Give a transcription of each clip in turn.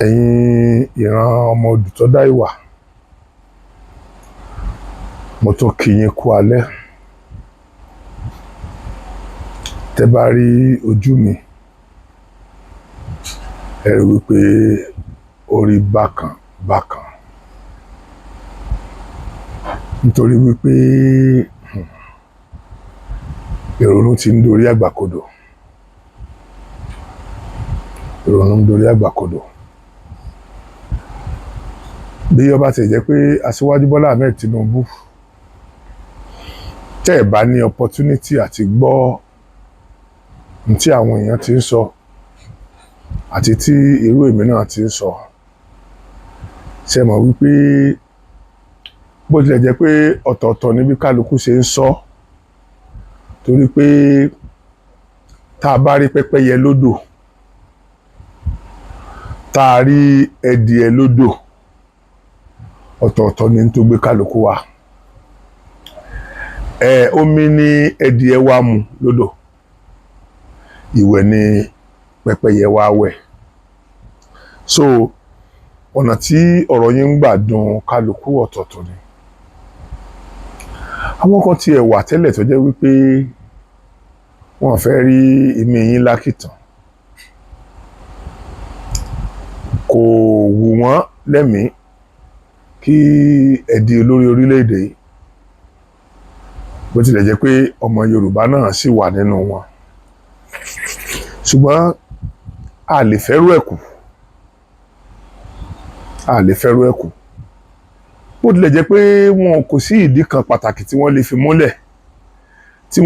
Ẹ̀yin ìran ọmọ odù tó dá ìwà, mo tún kí yín kú alẹ́. Tẹ́ bá rí ojú mi, ẹ rí wípé orí bákan bákan, nítorí wípé ìrònú ti ń dorí àgbàkodò. Ìrònú ń dorí àgbàkodò. Bí ó bá ti jẹ́ pé Asiwaju Bọ́lá Ahmed Tinubu tẹ́ ẹ̀ bá ní opportunity àti gbọ́ ní tí àwọn èèyàn ti ń sọ àti tí irú èmi náà ti ń sọ, ṣe mọ̀ wípé bó tilẹ̀ jẹ́ pé ọ̀tọ̀ọ̀tọ̀ ní bí kálukú ṣe ń sọ, torí pé tá a bá rí pẹ́pẹ́yẹ lódò, tá a rí ẹdìẹ lódò, ọ̀tọ̀ọ̀tọ̀ ní tó gbé kálukú wa. Omi ni ẹdìẹ wa mu lódò, ìwẹ̀ ni pẹ́pẹ́yẹ wa wẹ̀. So ọ̀nà tí ọ̀rọ̀ yín ń gbà dùn kálukú ọ̀tọ̀ọ̀tọ̀ ni. Àwọn kan tiẹ̀ wà tẹ́lẹ̀ tó jẹ́ wípé wọ́n fẹ́ rí ìmí yín lákìtàn. Kò wù wọ́n lẹ́mìí kí ẹ di olórí orílẹ̀-èdè yìí, bó tilẹ̀ jẹ́ pé ọmọ Yorùbá náà sì wà nínú wọn. Ṣùgbọ́n a lè fẹ́rù ẹ̀kù. A lè fẹ́rù ẹ̀kù. Bó tilẹ̀ jẹ́ pé wọn kò sí ìdí kan pàtàkì tí wọ́n lè fi múlẹ̀, tí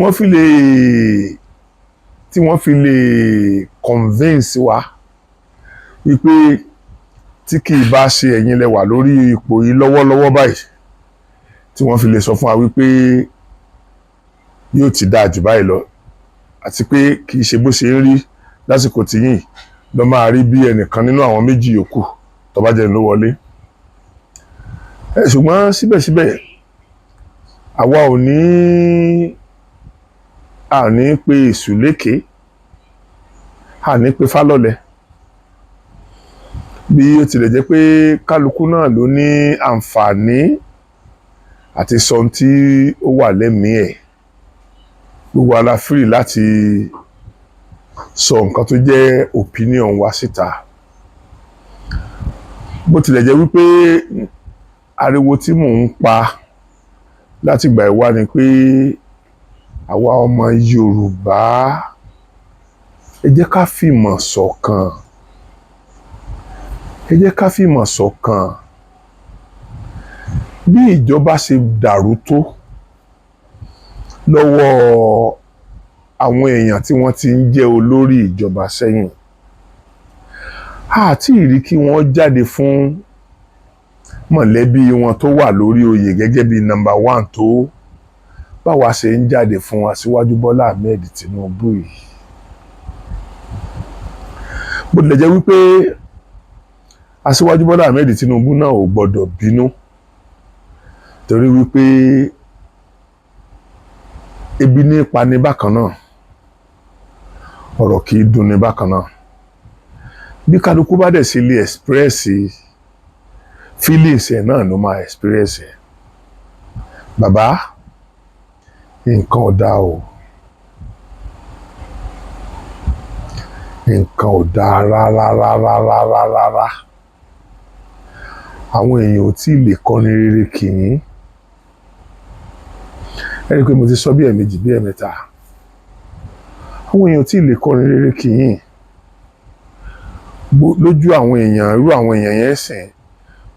wọ́n fi lè convince wa wípé tí kì í bá ṣe ẹ̀yin lẹ wà lórí ipò yìí lọ́wọ́lọ́wọ́ báyìí, tí wọ́n fi lè sọ fún wa wípé yóò ti dáa jù báyìí lọ, àti pé kì í ṣe bó ṣe ń rí lásìkò tí yìí lọ máa rí bí ẹnìkan nínú àwọn méjì yòókù tó bá jẹ́ ló wọlé. Ṣùgbọ́n síbẹ̀síbẹ̀ àwa ò ní pé èṣù lékè, a ní pé fálọ́lẹ̀. Bí ó tilẹ̀ jẹ́ pé kálukú náà ló ní àǹfààní àti sọ ohun tí ó wà lẹ́mìí ẹ̀. Gbogbo wa la free láti sọ nǹkan tó jẹ́ opinion wa síta. Bó tilẹ̀ jẹ́ wípé ariwo tí mò ń pa láti ìgbà ìwá ni pé àwa ọmọ Yorùbá, ẹ jẹ́ ká fìmọ̀ ṣọ̀kan. Ẹ jẹ́ ká fìmọ̀ ṣọ̀kan. Bí ìjọba ṣe dàrú tó lọ́wọ́ àwọn èèyàn tí wọ́n ti ń jẹ́ olórí ìjọba sẹ́yìn, àti ìrí kí wọ́n jáde fún mọ̀lẹ́bí wọn tó wà lórí oyè gẹ́gẹ́ bí number 1 tó báwa ṣe ń jáde fún Asiwaju Bọ́lá Ahmed Tinubu yìí. Bó tilẹ̀ jẹ́ wípé Asiwaju Bọ́lá Ahmed Tinubu náà ò gbọdọ̀ bínú, torí wípé ebi ní ipa ní bákan náà, ọ̀rọ̀ kì í dùn ní bákan náà. Bí kálukú bá dẹ̀ sí lè express feelings ẹ̀ náà ló máa express ẹ̀. Bàbá, nǹkan ò dáa o. Nǹkan ò dáa rárá. Àwọn èèyàn ò tí ì lè kọrin rere kì yín. Ẹ rí i pé mo ti sọ bí ẹ̀ẹ̀mejì bí ẹ̀ẹ̀mẹ́ta. Àwọn èèyàn ò tí ì lè kọrin rere kì yín. Lójú àwọn èèyàn, irú àwọn èèyàn yẹn sìn,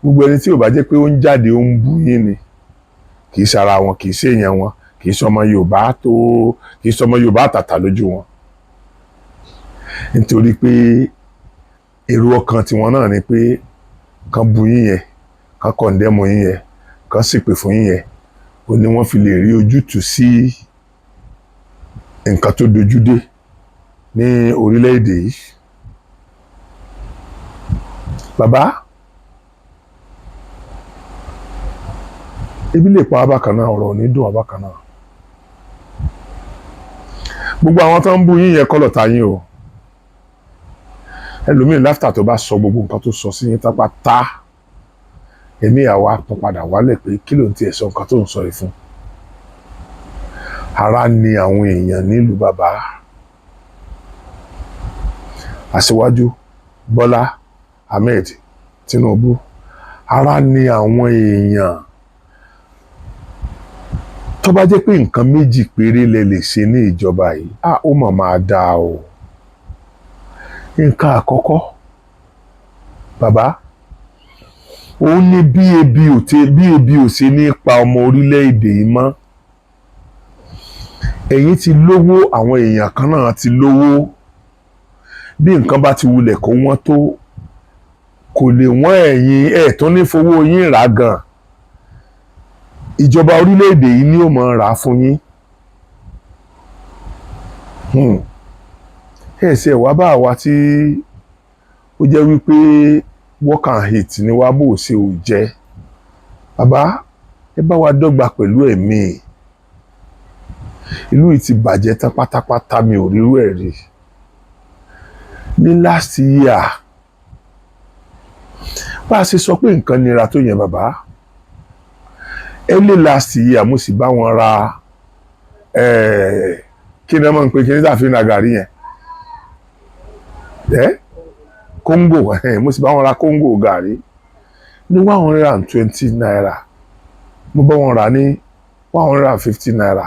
gbogbo ẹni tí ò bá jẹ́ pé ó ń jáde ó ń bú yín ni, kì í ṣara wọn, kì í ṣe èèyàn wọn, kì í ṣọmọ Yorùbá àtàtà lójú wọn. Nítorí pé èrò ọkàn tiwọn náà ni pé kán bú yín yẹn, kán condemn yín yẹn, kán ṣépè fún yín yẹn, ó ní wọ́n fi lè rí ojútùú sí nǹkan tó dojú dé ní orílẹ̀-èdè yìí. Bàbá, ebi lè pa abákan náà, ọ̀rọ̀ ò ní dùn abákan náà. Gbogbo àwọn tó ń bú yín yẹn kọ́ lọ̀tá yín o. ẹlòmíì láfítà tó bá sọ gbogbo nǹkan tó sọ sí yín tápátá èmi àwa pọn padà wálẹ̀ pé kí ló ń tiẹ̀ sọ nǹkan tó ń sọ yìí fún. Ara ni àwọn èèyàn nílùú bàbá. Asiwaju Bọ́lá Ahmed Tinubu, ara ni àwọn èèyàn. Tó bá jẹ́ pé nǹkan méjì péré lẹ lè ṣe ní ìjọba yìí, ó mà máa dáa o. Nǹkan àkọ́kọ́ bàbá, òun ní bí ebi ò ṣe ní pa ọmọ orílẹ̀-èdè yìí mọ́. Ẹ̀yin ti lówó, àwọn èèyàn kan náà ti lówó. Bí nǹkan bá ti wulẹ̀ kó wọ́n tó, kò lè wọ́n ẹ̀yin ẹ̀ tó ní fowó yín rà gan. Ìjọba orílẹ̀-èdè yìí ni ó máa rà fún yín. Ṣe wá bá wa tí ó jẹ́ wípé work and hate ni wá bó ṣe ò jẹ́. Bàbá, ẹ bá wa dọ́gba pẹ̀lú ẹ̀mí. Ìlú yìí ti bàjẹ́ tán pátápátá, mi ò rírú ẹ̀ rí. Ní last year, bá a ṣe sọ pé nǹkan nira tó yẹn bàbá, early last year mo sì bá wọn ra kí ni wọ́n máa ń pè kí ní tàfin na gàrí yẹn kóńgò, mo sì bá wọn ra kóńgò gàrí ní 120 naira. Mo bá wọn rà ní 150 naira.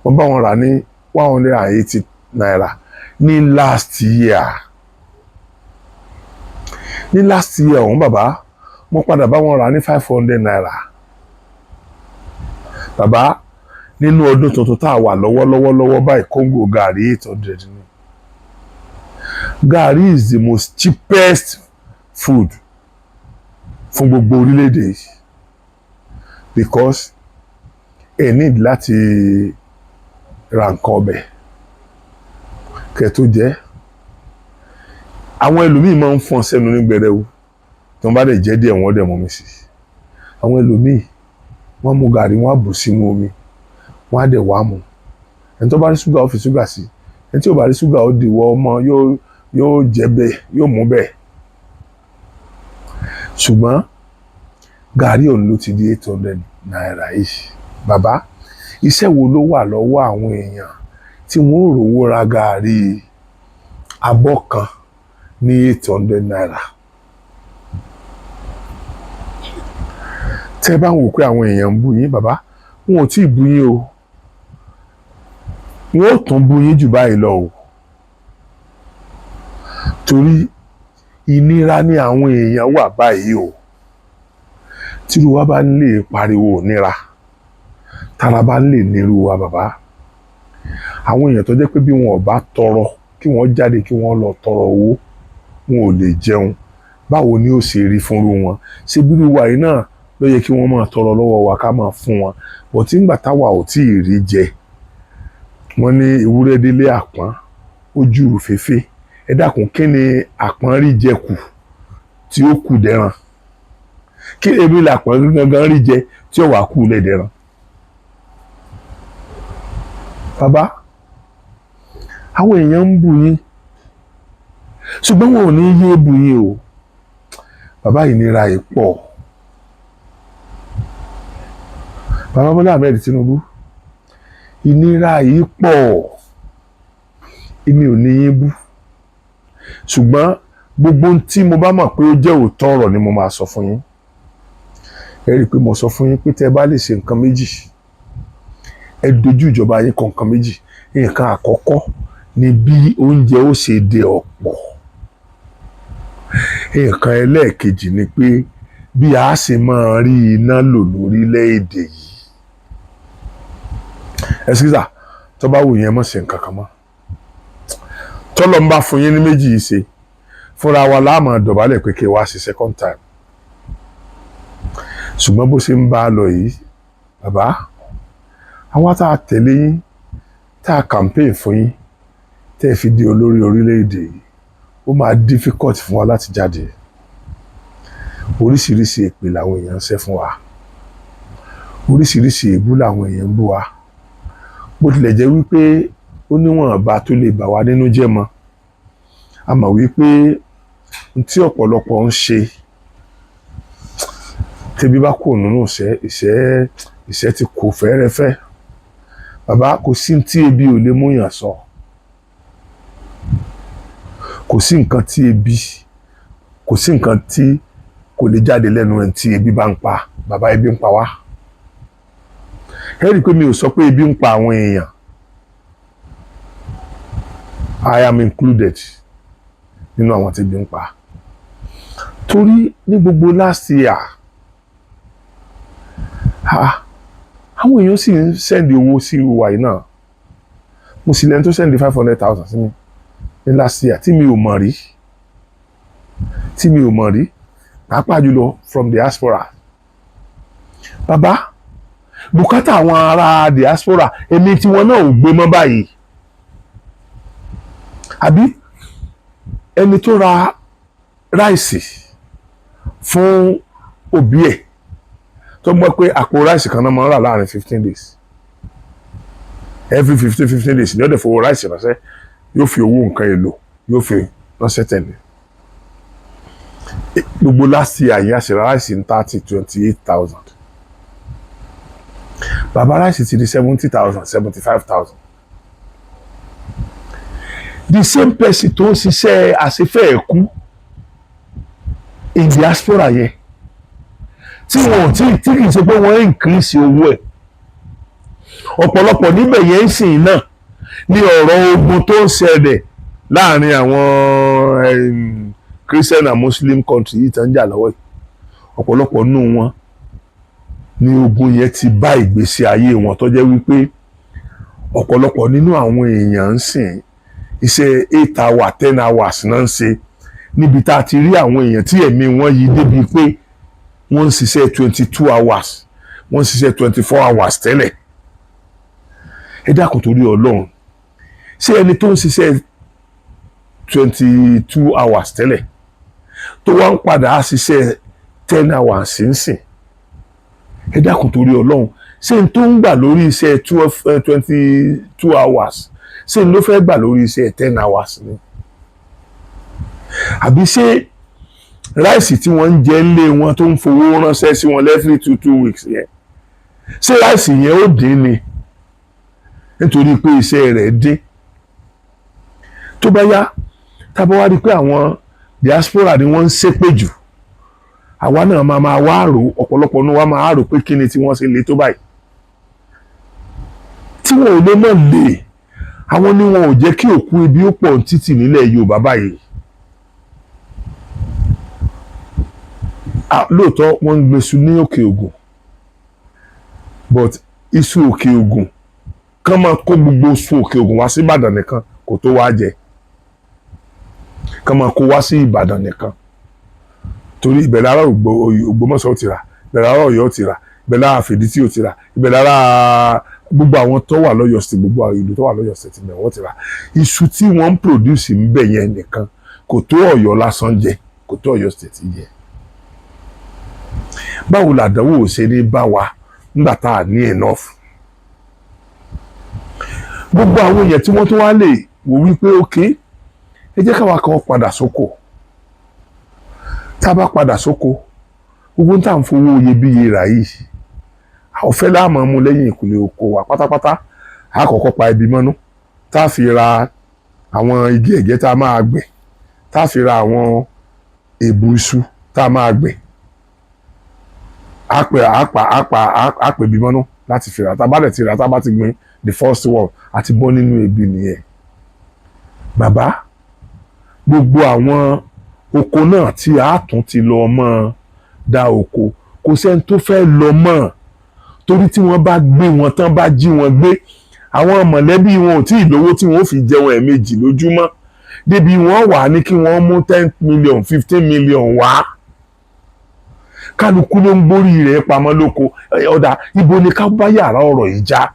Mo bá wọn rà ní 180 naira ní last year. Ní last year ọ̀hún bàbá, mo padà bá wọn rà ní 500 naira. Bàbá, nínú ọdún tuntun tá a wà lọ́wọ́lọ́wọ́ báyìí, kóńgò gàrí 800 ni. Gàrí is the most cheapest food fún gbogbo orílẹ̀-èdè yìí, because ẹ need láti ra nǹkan ọbẹ̀ kẹ́ tó jẹ. Àwọn ẹlòmíì máa ń fọ́n sẹ́nu ní gbẹrẹwu tí wọ́n bá dẹ̀ jẹ́ díẹ̀ wọ́n dẹ̀ mọ́ mi sí. Àwọn ẹlòmíì wọ́n mú gàrí, wọ́n á bù sínú omi, wọ́n á dẹ̀ wá mu. Ẹni tó bá rí ṣúgà ó fi ṣúgà sí, ẹni tí ò bá rí ṣúgà ó dìwọ́ ọmọ yóò jẹ bẹ́ẹ̀, yóò mú bẹ́ẹ̀. Ṣùgbọ́n gàrí òun ló ti di 800 naira yìí. Bàbá, iṣẹ́ wo ló wà lọ́wọ́ àwọn èèyàn tí wọ́n ò rówó ra gàrí abọ́ kan ní 800 naira? Tẹ́ bá ń wò pé àwọn èèyàn ń bú yín bàbá, wọn ò tí ì bú yín o. Wọ́n ò tún bú yín jù báyìí lọ o. Torí ìnira ni àwọn èèyàn wà báyìí o. Tírú wa bá ń lè pariwo nira, tára bá ń lè nírú wa bàbá, àwọn èèyàn tó jẹ́ pé bí wọn ò bá tọrọ kí wọ́n jáde kí wọ́n lọ tọrọ owó, wọn ò lè jẹun. Báwo ni ó ṣe rí fúnrú wọn? Ṣé bírú wa yìí náà ló yẹ kí wọ́n máa tọrọ lọ́wọ́ wa ká máa fún wọn? Bọ̀ tí ńgbà táwa ò tí ì rí jẹ, wọ́n ní ewúrẹ́ délé àpọ́n ó jùrù féfé. Ẹ dákun, kí ni àpọ́n rí jẹ kù tí ó kù dẹran? Kí èmi làpọ́n gangan rí jẹ tí ó wà kù lẹ́dẹ̀ran? Bàbá, àwọn èèyàn ń bú yín, ṣùgbọ́n wọn ò ní yé bú yín o. Bàbá, ìnira yìí pọ̀. Bàbá Bọ́lá Ahmed Tinubu, ìnira yìí pọ̀. Èmi ò ní yín bú, ṣùgbọ́n gbogbo tí mo bá mọ̀ pé ó jẹ́ òótọ́ ọ̀rọ̀ ni mo máa sọ fún yín. Ẹ rí i pé mo sọ fún yín pé tẹ́ bá lè ṣe nǹkan méjì, ẹ dojú ìjọba yín kọ nǹkan méjì. Nǹkan àkọ́kọ́ ni bí oúnjẹ ó ṣe dé ọ̀pọ̀. Nǹkan ẹlẹ́ẹ̀kejì ni pé bí a ṣe máa rí iná lò lórílẹ̀-èdè yìí. Ẹ̀sìkísà, tó bá wù yẹn mọ̀ ṣe nǹkan kan mọ́. Tọ́lọ́ ń bá fún yín ní méjì yìí ṣe, fúnra wa la máa dọ̀bálẹ̀ pé kí wá ṣe second time. Ṣùgbọ́n bó ṣe ń bá a lọ yìí, bàbá, àwa tá a tẹ̀lé yín, tá a campaign fún yín, tẹ́ ẹ fi di olórí orílẹ̀-èdè yìí, ó máa difficult fún wa láti jáde. Oríṣiríṣi èpè làwọn èèyàn ń ṣẹ́ fún wa. Oríṣiríṣi èébú làwọn èèyàn ń bú wa. Bó tilẹ̀ jẹ́ wípé ó níwọ̀n bá tó lè bà wá nínú jẹ́ mọ́. A mọ̀ wípé tí ọ̀pọ̀lọpọ̀ ń ṣe tẹ́bí bá kò nínú ìṣẹ́ ti kò fẹ́rẹ́fẹ́. Bàbá, kò sí tí ebi ò lè múyàn sọ, kò sí nǹkan tí kò lè jáde lẹ́nu ẹ̀ tí ebi bá ń pa. Bàbá, ebi ń pa wá. Ẹ rí i pé mi ò sọ pé ebi ń pa àwọn èèyàn, I am included nínú àwọn tí ebi ń pa. Torí ní gbogbo last year àwọn èèyàn sì ń sẹ́ndì owó sí ìwà yìí náà. Mo sì lẹ́nu tó sẹ́ndì 500,000 sí mi ní last year tí mi ò mọ̀ rí pàápàá jùlọ from diaspora. Bàbá, bùkátà àwọn ará diaspora èmi tí wọn náà ò gbé mọ́ báyìí. Àbí ẹni tó ra ráìsì fún òbí ẹ̀ tó gbọ́ pé àpò ráìsì kan náà máa ń rà láàrin 15 days, every 15 days ni ó dẹ̀ fowó ráìsì ránṣẹ́, yóò fi owó nǹkan èlò yóò fi ránṣẹ́ tẹ̀lé. Gbogbo last year yẹn àṣẹ ráìsì ń 28,000. Bàbá, ráìsì ti di 70,000, 75,000. The same person tó ń ṣiṣẹ́ àṣefẹ́ ẹ̀kú in diaspora yẹn tí kì í ṣe pé wọ́n increase owó ẹ̀. Ọ̀pọ̀lọpọ̀ níbẹ̀ yẹn ń sìn náà ní ọ̀rọ̀ ogun tó ń ṣẹlẹ̀ láàrin àwọn Christian and Muslim country yìí tó ń jà lọ́wọ́ yìí. Ọ̀pọ̀lọpọ̀ nínú wọn ní ogun yẹn ti bá ìgbésí ayé wọn tó jẹ́ wípé ọ̀pọ̀lọpọ̀ nínú àwọn èèyàn ń sìn iṣẹ́ 8 hours 10 hours náà ń ṣe, níbi tá a ti rí àwọn èèyàn tí ẹ̀mí wọn yí débi pé wọ́n ń ṣiṣẹ́ 22 hours, wọ́n ń ṣiṣẹ́ 24 hours tẹ́lẹ̀. Ẹ dákun torí Ọlọ́run, ṣé ẹni tó ń ṣiṣẹ́ 22 hours tẹ́lẹ̀ tó wá ń padà á ṣiṣẹ́ 10 hours ń sìn, ẹ dákun torí Ọlọ́run, ṣé n tó ń gbà lórí iṣẹ́ 22 hours ṣé n ló fẹ́ gbà lórí iṣẹ́ 10 hours ni? Àbí ṣé ráìsì tí wọ́n ń jẹ lé wọn tó ń fowó ránṣẹ́ sí wọn every 2 weeks yẹn, ṣé ráìsì yẹn ó dín ni nítorí pé iṣẹ́ rẹ̀ dín? Tó bá yá tá a bá wá rí pé àwọn diaspora ni wọ́n ń ṣépè jù, àwa náà máa wá rò, ọ̀pọ̀lọpọ̀ ní wa máa rò pé kí ni tí wọ́n ṣe le tó báyìí tí wọn ò lè mọ̀ lè. Àwọn ni wọn ò jẹ́ kí òkú ebi ó pọ̀ títì nílẹ̀ Yorùbá báyìí. Lóòótọ́ wọ́n ń gbèsù ní òkè ògùn, but iṣu òkè ògùn kán máa kó gbogbo iṣu òkè ògùn wá sí Ìbàdàn nìkan kò tó wá jẹ, kán máa kó wá sí Ìbàdàn nìkan torí ibẹ̀ lára Ògbómọ̀ṣọ́ ti rà, ibẹ̀ lára Ọ̀yọ́ ti rà, ibẹ̀ lára Fìdítì ò ti rà, ibẹ̀ lára gbogbo àwọn tó wà lọ́yọ̀ sí gbogbo àwọn ìlú tó wà lọ́yọ̀ sí ti bẹ̀ wọ́n ti rà. Iṣu tí wọ́n ń produce ń bẹ̀ yẹn nìkan kò tó Ọ̀yọ́ lásán jẹ, kò tó Ọ̀yọ́ state jẹ. Báwo làdánwò ṣe ní bá wa nígbà tá a ní enough? Gbogbo àwọn èèyàn tí wọ́n tó wá lè wò wípé okay, ẹ jẹ́ káwa kan padà sóko. Tá a bá padà sóko, gbogbo tá à ń fowó iyebíye rà yìí, ọ̀fẹ́ la máa mú lẹ́yìn ìkùlé oko wa pátápátá. A kọ́kọ́ pa ibi mọ́nú, tá a fi ra àwọn igi ẹ̀gẹ́ tá a máa gbìn, tá a fi ra àwọn èbù iṣu tá a máa gbìn. A pè ibi mọ́nú láti fi ra. Tá a bá dẹ̀ ti ra, tá a bá ti gbìn the first one àti bọ́ nínú ebi nìyẹn. Bàbá, gbogbo àwọn oko náà tí a tún ti lọ mọ́ dá oko, kò sẹ́ni tó fẹ́ lọ mọ́, torí tí wọ́n bá gbé wọn tán bá jí wọn gbé, àwọn mọ̀lẹ́bí wọn ò tí ì lówó tí wọ́n fi jẹun ẹ̀ẹ̀mejì lójúmọ́, débi wọ́n wà ní kí wọ́n mú 10 million 15 million wá. Kálukú ló ń gbórí rẹ̀ pamọ́ lóko. Ọ̀dà ibo ni ká bá yàrá ọ̀rọ̀ yìí já?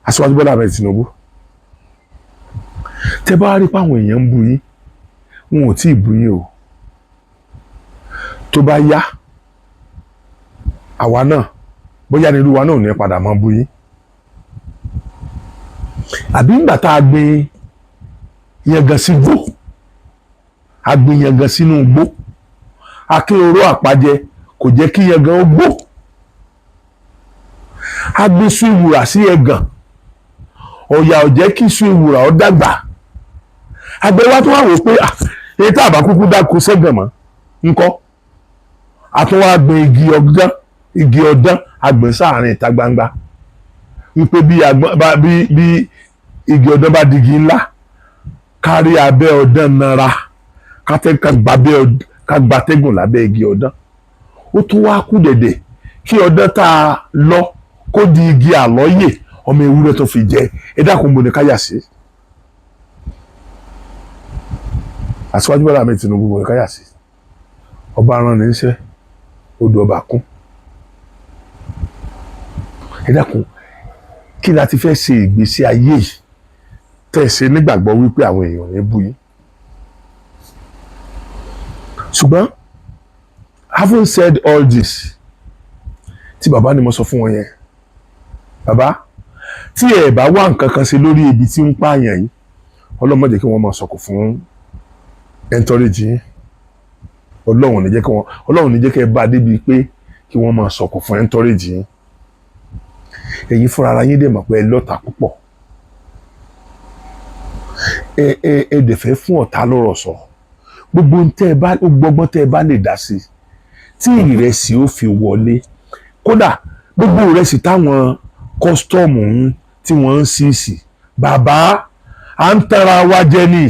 Aṣíwájú Bọ́lá Ahmed Tinubu, tẹ bá rí páwọn èèyàn ń bú yín, wọn ò tí ì bú yín o. Tó bá yá, àwa náà bóyá ní irú wa náà ò ní padà mọ́ bú yín. Àbí ńgbà tá a gbin yangan sí gbò, agbìyàngàn sínú igbó akínroró àpàjẹ kò jẹ́ kí yangan ó gbó agbésù ìwùrà sí ẹ̀gàn ọ̀yà ò jẹ́ kí iṣu ìwùrà ó dàgbà àgbẹ̀ wa tó wà wò pé èyí tá a bá kúkú dáko sẹ́gàn mọ́ ńkọ́ àtúnwá gbin igi ọ̀dán àgbẹ̀ sáàrin ìta gbangba wípé bí igi ọ̀dán bá digi ńlá kárí abẹ́ ọ̀dán nara ká gbatẹ́gùn lábẹ́ igi ọ̀dán ó tún wá kú dẹ̀dẹ̀ kí ọ̀dán tá a lọ kó di igi àlọ́yè ọmọ ewúrẹ́ tó fi jẹ ẹ dákun bo ní káyà sí Aṣíwájú Bọ́lá Ahmed Tinubu bo ní káyà sí ọba aràn ní iṣẹ́ odò ọba kún ẹ dákun kí la ti fẹ́ ṣe ìgbésí ayé yìí tẹ̀ ṣe nígbàgbọ́ wípé àwọn èèyàn ní bú yín ṣùgbọ́n having said all this tí bàbá ni mo sọ fún wọn yẹn bàbá tí ẹ bá wá nǹkan kan ṣe lórí ibi tí ń pààyàn yìí ọlọ́mọdé kí wọ́n máa sọ̀kò fún ẹntọ́rẹ́jì yín ọlọ́run ní jẹ́ kí ẹ bá débi pé kí wọ́n máa sọ̀kò fún ẹntọ́rẹ́jì yín ẹ̀yin fúnra ara yín dẹ̀ mọ̀ pé ẹ lọ́tà púpọ̀ ẹ dẹ̀ fẹ́ fún ọ̀tá lọ́rọ̀ sọ gbogbo ọgbọ́n tẹ́ ẹ bá lè dá sí tí ìrẹsì ó fi wọlé kódà gbogbo ìrẹsì táwọn kọ́sítọ́ọ̀mù tí wọ́n ń ṣíìsì bàbá à ń tara wa jẹ ní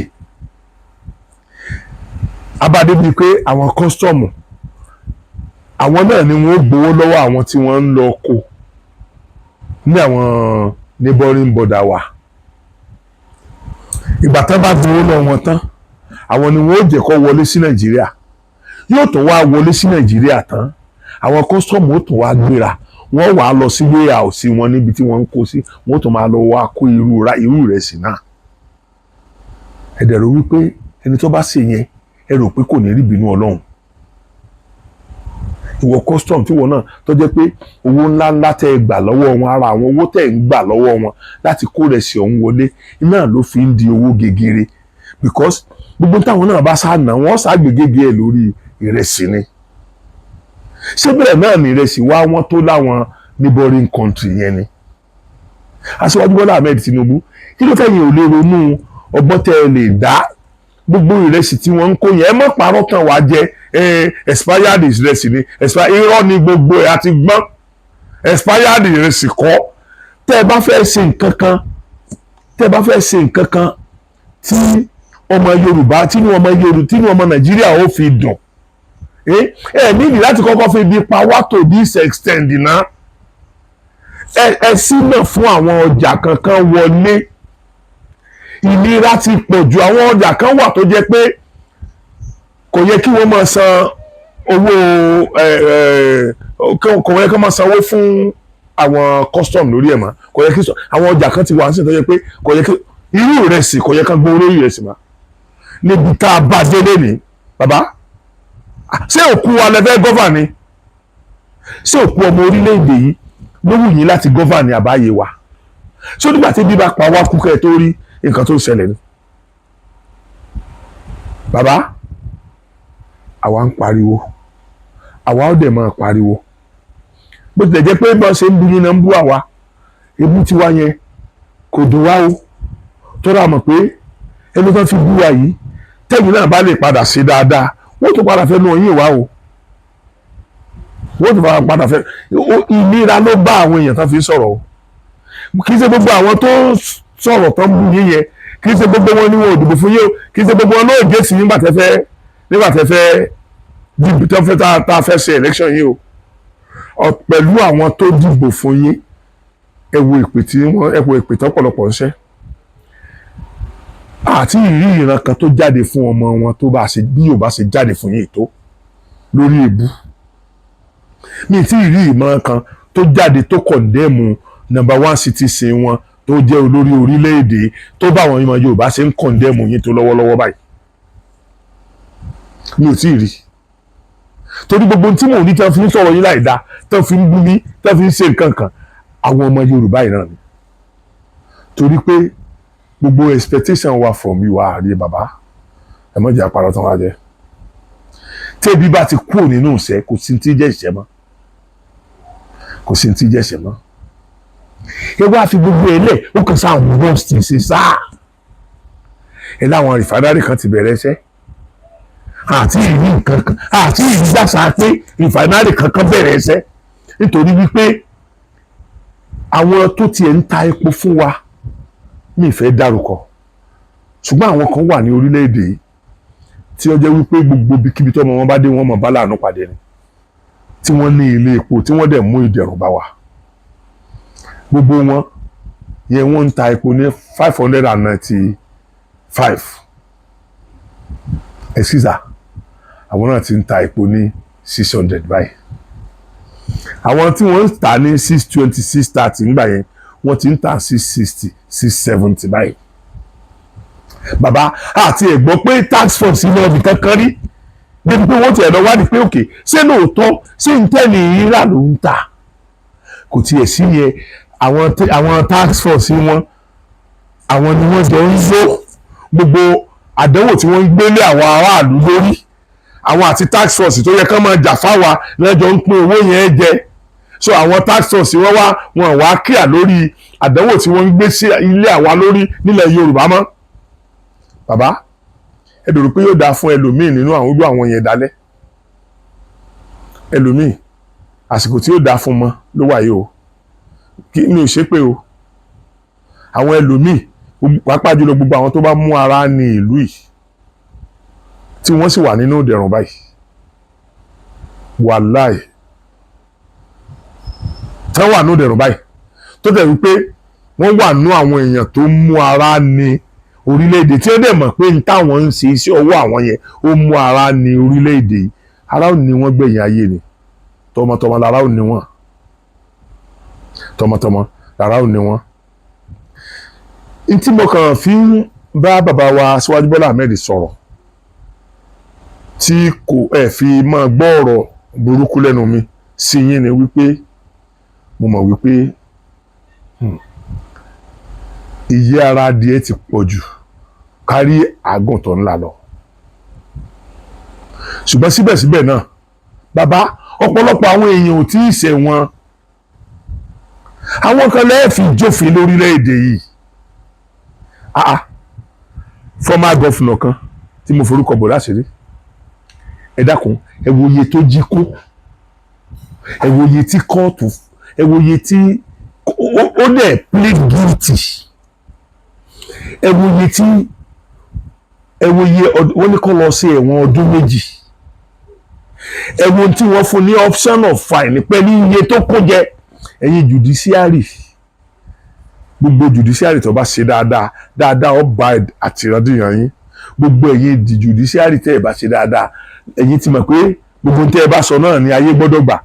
abadé bíi pé àwọn kọ́sítọ́ọ̀mù àwọn náà ni wọ́n gbowó lọ́wọ́ àwọn tí wọ́n ń lọ kó ní àwọn neighboring border wa ìgbà tán bá gbowó lọ́wọ́ wọn tán àwọn ni wọ́n ó jẹ́ kó wọlé sí Nàìjíríà yóò tún wá wọlé sí Nàìjíríà tán àwọn kọ́sítọ́ọ̀mù ó tún wá gbéra wọ́n wàá lọ sí warehouse wọn níbi tí wọ́n ń kó sí wọ́n tún máa lọ wá kó irú ìrẹsì náà ẹ dẹ̀ rò wípé ẹni tó bá ṣe yẹn ẹ rò pé kò ní rí ìbínú Ọlọ́run ìwọ custom tí wọn náà tó jẹ́ pé owó ńláńlá tẹ́ ẹ gbà lọ́wọ́ wọn ara àwọn owó tẹ́ ẹ ń gbà lọ́wọ́ wọn láti kó ìrẹsì ọ̀hún wọlé iná ló fi ń di owó gegere because gbogbo táwọn náà bá sá ná wọn sá gbégégé ẹ lórí ìrẹsì ni ṣé bẹ́ẹ̀ náà ní ìrẹsì wá wọ́n tó láwọn neighboring country yẹn ni Aṣíwájú Bọ́lá Ahmed Tinubu kí ló fẹ́ yẹn ò lè ronú ọgbọ́n tẹ́ ẹ lè dá gbogbo ìrẹsì tí wọ́n ń kó yẹn ẹ mọ̀ parọ́ kan wá jẹ expired ìrẹsì ni irọ́ ni gbogbo ẹ̀ àti gbọ́n expired ìrẹsì kọ́ tẹ́ ẹ bá fẹ́ ṣe nǹkan kan tí ọmọ Yorùbá tínú ọmọ Nàìjíríà ó fi dùn ẹ nídìí láti kọ́kọ́ fi di power to this extent náà ẹ sínà fún àwọn ọjà kankan wọlé ìnira ti pọ̀ jù àwọn ọjà kan wà tó jẹ́ pé kò yẹ kí wọ́n máa san owó kò yẹ kí wọ́n máa sanwó fún àwọn custom lórí ẹ̀ mọ́ kò yẹ kí àwọn ọjà kan ti wà nísìnyí tó jẹ́ pé kò yẹ kí irú ìrẹsì kò yẹ ká gbọ́ orí ìrẹsì mọ́ níbi tá a bá délé ní bàbá ṣé òkú wa lẹ́fẹ́ gọ́fà ni ṣé òkú ọmọ orílẹ̀-èdè yìí ló wù yín láti gọ́fà ní àbáyé wa ṣé nígbà tí bíbá pa wá kú kẹ́ tó rí nǹkan tó ṣẹlẹ̀ ni bàbá àwa ń pariwo àwa ó dẹ̀ máa pariwo bó tilẹ̀ jẹ́ pé bọ́n ṣe ń bu yín náà ń bú àwa ebú tiwa yẹn kò dùn wá o tọ́ra mọ̀ pé ẹni tó fi bú wa yìí tẹ́yìn náà bá lè padà ṣe dáadáa wọ́n tún padà fẹ́ nu ọyìn wá o wọ́n tún padà fẹ́ ìnira ló bá àwọn èèyàn tó fi sọ̀rọ̀ o kì í ṣe gbogbo àwọn tó sọ̀rọ̀ tó ń bú yín yẹn kì í ṣe gbogbo wọn ni wọn ò dìbò fún yín o kì í ṣe gbogbo wọn náà ò jẹ́ sí nígbà tẹ́fẹ́ tá a fẹ́ ṣe election yìí o pẹ̀lú àwọn tó dìbò fún yín ẹ wo ìpè tọ́pọ̀lọpọ̀ ń ṣẹ́ àti ìrí ìran kan tó jáde fún ọmọ wọn tó bá ṣe bí yóò bá ṣe jáde fún yín tó lórí èébú mi tí ìrí ìran kan tó jáde tó kọ̀ndẹ́mù number one citizen wọn tó jẹ́ olórí orílẹ̀-èdè tó bá àwọn ọmọ Yorùbá ṣe ń kọ̀ndẹ́mù yín tó lọ́wọ́lọ́wọ́ báyìí mi ò tí ì rí torí gbogbo tí mò ń ní tí wọ́n fi ń sọ̀rọ̀ yín láì dáa tí wọ́n fi ń bú mi tí wọ́n fi ń ṣe nǹkan kan àwọn ọmọ Yorùbá yìí náà ni torí pé gbogbo expectation wa from you ààrẹ bàbá ẹ mọ̀ jẹ́ àparọ́ tán wá jẹ́ tẹ́bí bá ti kúrò nínú ìṣẹ́ kò sí ti jẹ́ ìṣẹ́ mọ́ kò sí ti jẹ́ ìṣẹ́ mọ́ ẹ wá fi gbogbo ẹ lẹ̀ ó kàn sáà wọ́n ti ṣe sáà ẹ láwọn rìfánárì kan ti bẹ̀rẹ̀ iṣẹ́ àti ìlú nǹkan kan àti ìlú gbàsá pé rìfánárì kankan bẹ̀rẹ̀ iṣẹ́ nítorí wípé àwọn tó tiẹ̀ ń ta epo fún wa mi fẹ́ dárúkọ ṣùgbọ́n àwọn kan wà ní orílẹ̀-èdè yìí tí ó jẹ́ wípé gbogbo ibikíbi tó ọmọ wọn bá dé wọn mọ̀ bá láàánú pàdé ni tí wọ́n ní ilé epo tí wọ́n dẹ̀ mú ìdẹ̀rùn bá wa gbogbo wọn yẹn wọ́n ń ta epo ní 595 ẹ̀sìsà àwọn náà ti ń ta epo ní 600 báyìí àwọn tí wọ́n ń tà ní 620 630 nígbà yẹn wọ́n ti ń tà 660 670 báyìí bàbá àti ẹ̀gbọ́n pé tax force ilé ọ̀bì kankan rí débi pé wọ́n ti ẹ̀rọ wádìí pé òkè ṣé lóòótọ́ ṣé ń tẹ́lẹ̀ ìrírà ló ń tà kò tiẹ̀ sí yẹn àwọn tax force wọn àwọn ni wọ́n jọ ń yó gbogbo àdánwò tí wọ́n ń gbélé àwọn aráàlú lórí àwọn àti tax force tó yẹ kán máa jà fáwa lẹ́jọ́ ń pín owó yẹn jẹ so àwọn tax force wọn wá kíá lórí àdánwò tí wọ́n ń gbé sí ilé àwa lórí nílẹ̀ Yorùbá mọ́ bàbá ẹ dòrò pé yóò dáa fún ẹlòmíì nínú àwọn ojú àwọn yẹn dálẹ́ ẹlòmíì àsìkò tí yóò dáa fún mọ́ ló wà yìí o kí mi ò ṣe pé o àwọn ẹlòmíì pàápàá jùlọ gbogbo àwọn tó bá mú ara ní ìlú yìí tí wọ́n sì wà nínú ìdẹ̀rùn báyìí wàláì tí wọ́n wà nínú ìdẹ̀rùn báyìí tó tẹ̀ wípé wọ́n wà nínú àwọn èèyàn tó mú ara ní orílẹ̀-èdè tí ó dẹ̀ mọ̀ pé ní táwọn ń ṣe iṣẹ́ ọwọ́ àwọn yẹn ó mú ara ní orílẹ̀-èdè yìí ara ò ní wọ́n gbẹ̀yìn ayé ni tọmọtọmọ lára ò ní wọ́n tọmọtọmọ lára ò ní wọ́n. n tí mo kàn fi ń bá bàbá wa Aṣíwájú Bọ́lá Ahmed sọ̀rọ̀ tí kò fi máa gbọ́ ọ̀rọ̀ burúkú lẹ́nu mi sí yín ni wípé mo mọ̀ wípé iye ara adìẹ ti pọ̀ jù kárí àgùntàn ńlá lọ ṣùgbọ́n síbẹ̀síbẹ̀ náà bàbá ọ̀pọ̀lọpọ̀ àwọn èèyàn ò tí ì ṣẹ̀ wọn àwọn kan lẹ́ẹ̀fì jófin lórílẹ̀‐èdè yìí former governor kan tí mo forúkọ bò láṣìírí ẹ dákun ẹ wo iye tó jí kó ẹ wo iye tí kóòtù ẹ wo iye tí ó dẹ̀ plead guilty ẹ wo iye wọ́n ní kó lọ sí ẹ̀wọ̀n ọdún méjì ẹ wo tí wọ́n fún ní option of fine pẹ̀lú iye tó kó jẹ ẹ̀yin judiciary gbogbo judiciary tó bá ṣe dáadáa ó bá àtìrandíyàn yín gbogbo ẹ̀yin di judiciary tẹ́ ẹ̀ bá ṣe dáadáa ẹ̀yin ti mọ̀ pé gbogbo tẹ́ ẹ bá sọ náà ni ayé gbọ́dọ̀ gbà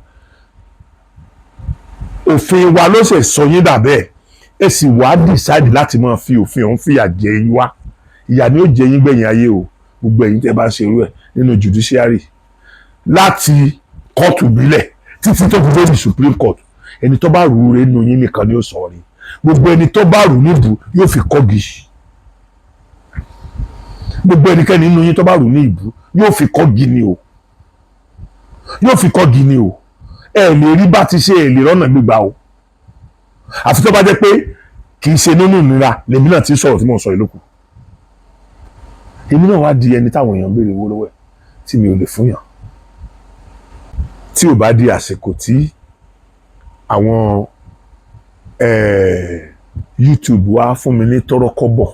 òfin wa ló ṣe sọ yín dà bẹ́ẹ̀ ẹ sì wá decide láti máa fi òfin ọ̀hún fìyà jẹ yín wá ìyà ni ó jẹ yín gbẹ̀yìn ayé o gbogbo ẹ̀yin tẹ́ bá ṣe irú ẹ̀ nínú judiciary láti kóòtù ìbílẹ̀ títí tó fi dé ní Supreme Court ẹni tó bá rú rẹ̀ nínú yín nìkan ni ó sọ rí gbogbo ẹni tó bá rú níbù yóò fi kọ́gi gbogbo ẹnikẹ́ni nínú yín tó bá rú ní ìbú yóò fi kọ́gi ni o yóò fi kọ́gi ni o ẹ lè rí bá ti ṣe ẹ lè rọ́nà gbígbà o àfi tó bá jẹ́ pé kì í ṣe nínú ìnira lèmi náà ti sọ̀rọ̀ tí mò ń sọ yìí lókù èmi náà wá di ẹni táwọn èèyàn béèrè owó lọ́wọ́ ẹ̀ tí mi ò lè fún yàn tí ò bá di àsìkò tí àwọn YouTube wá fún mi ní tọ́rọ́kọ́bọ̀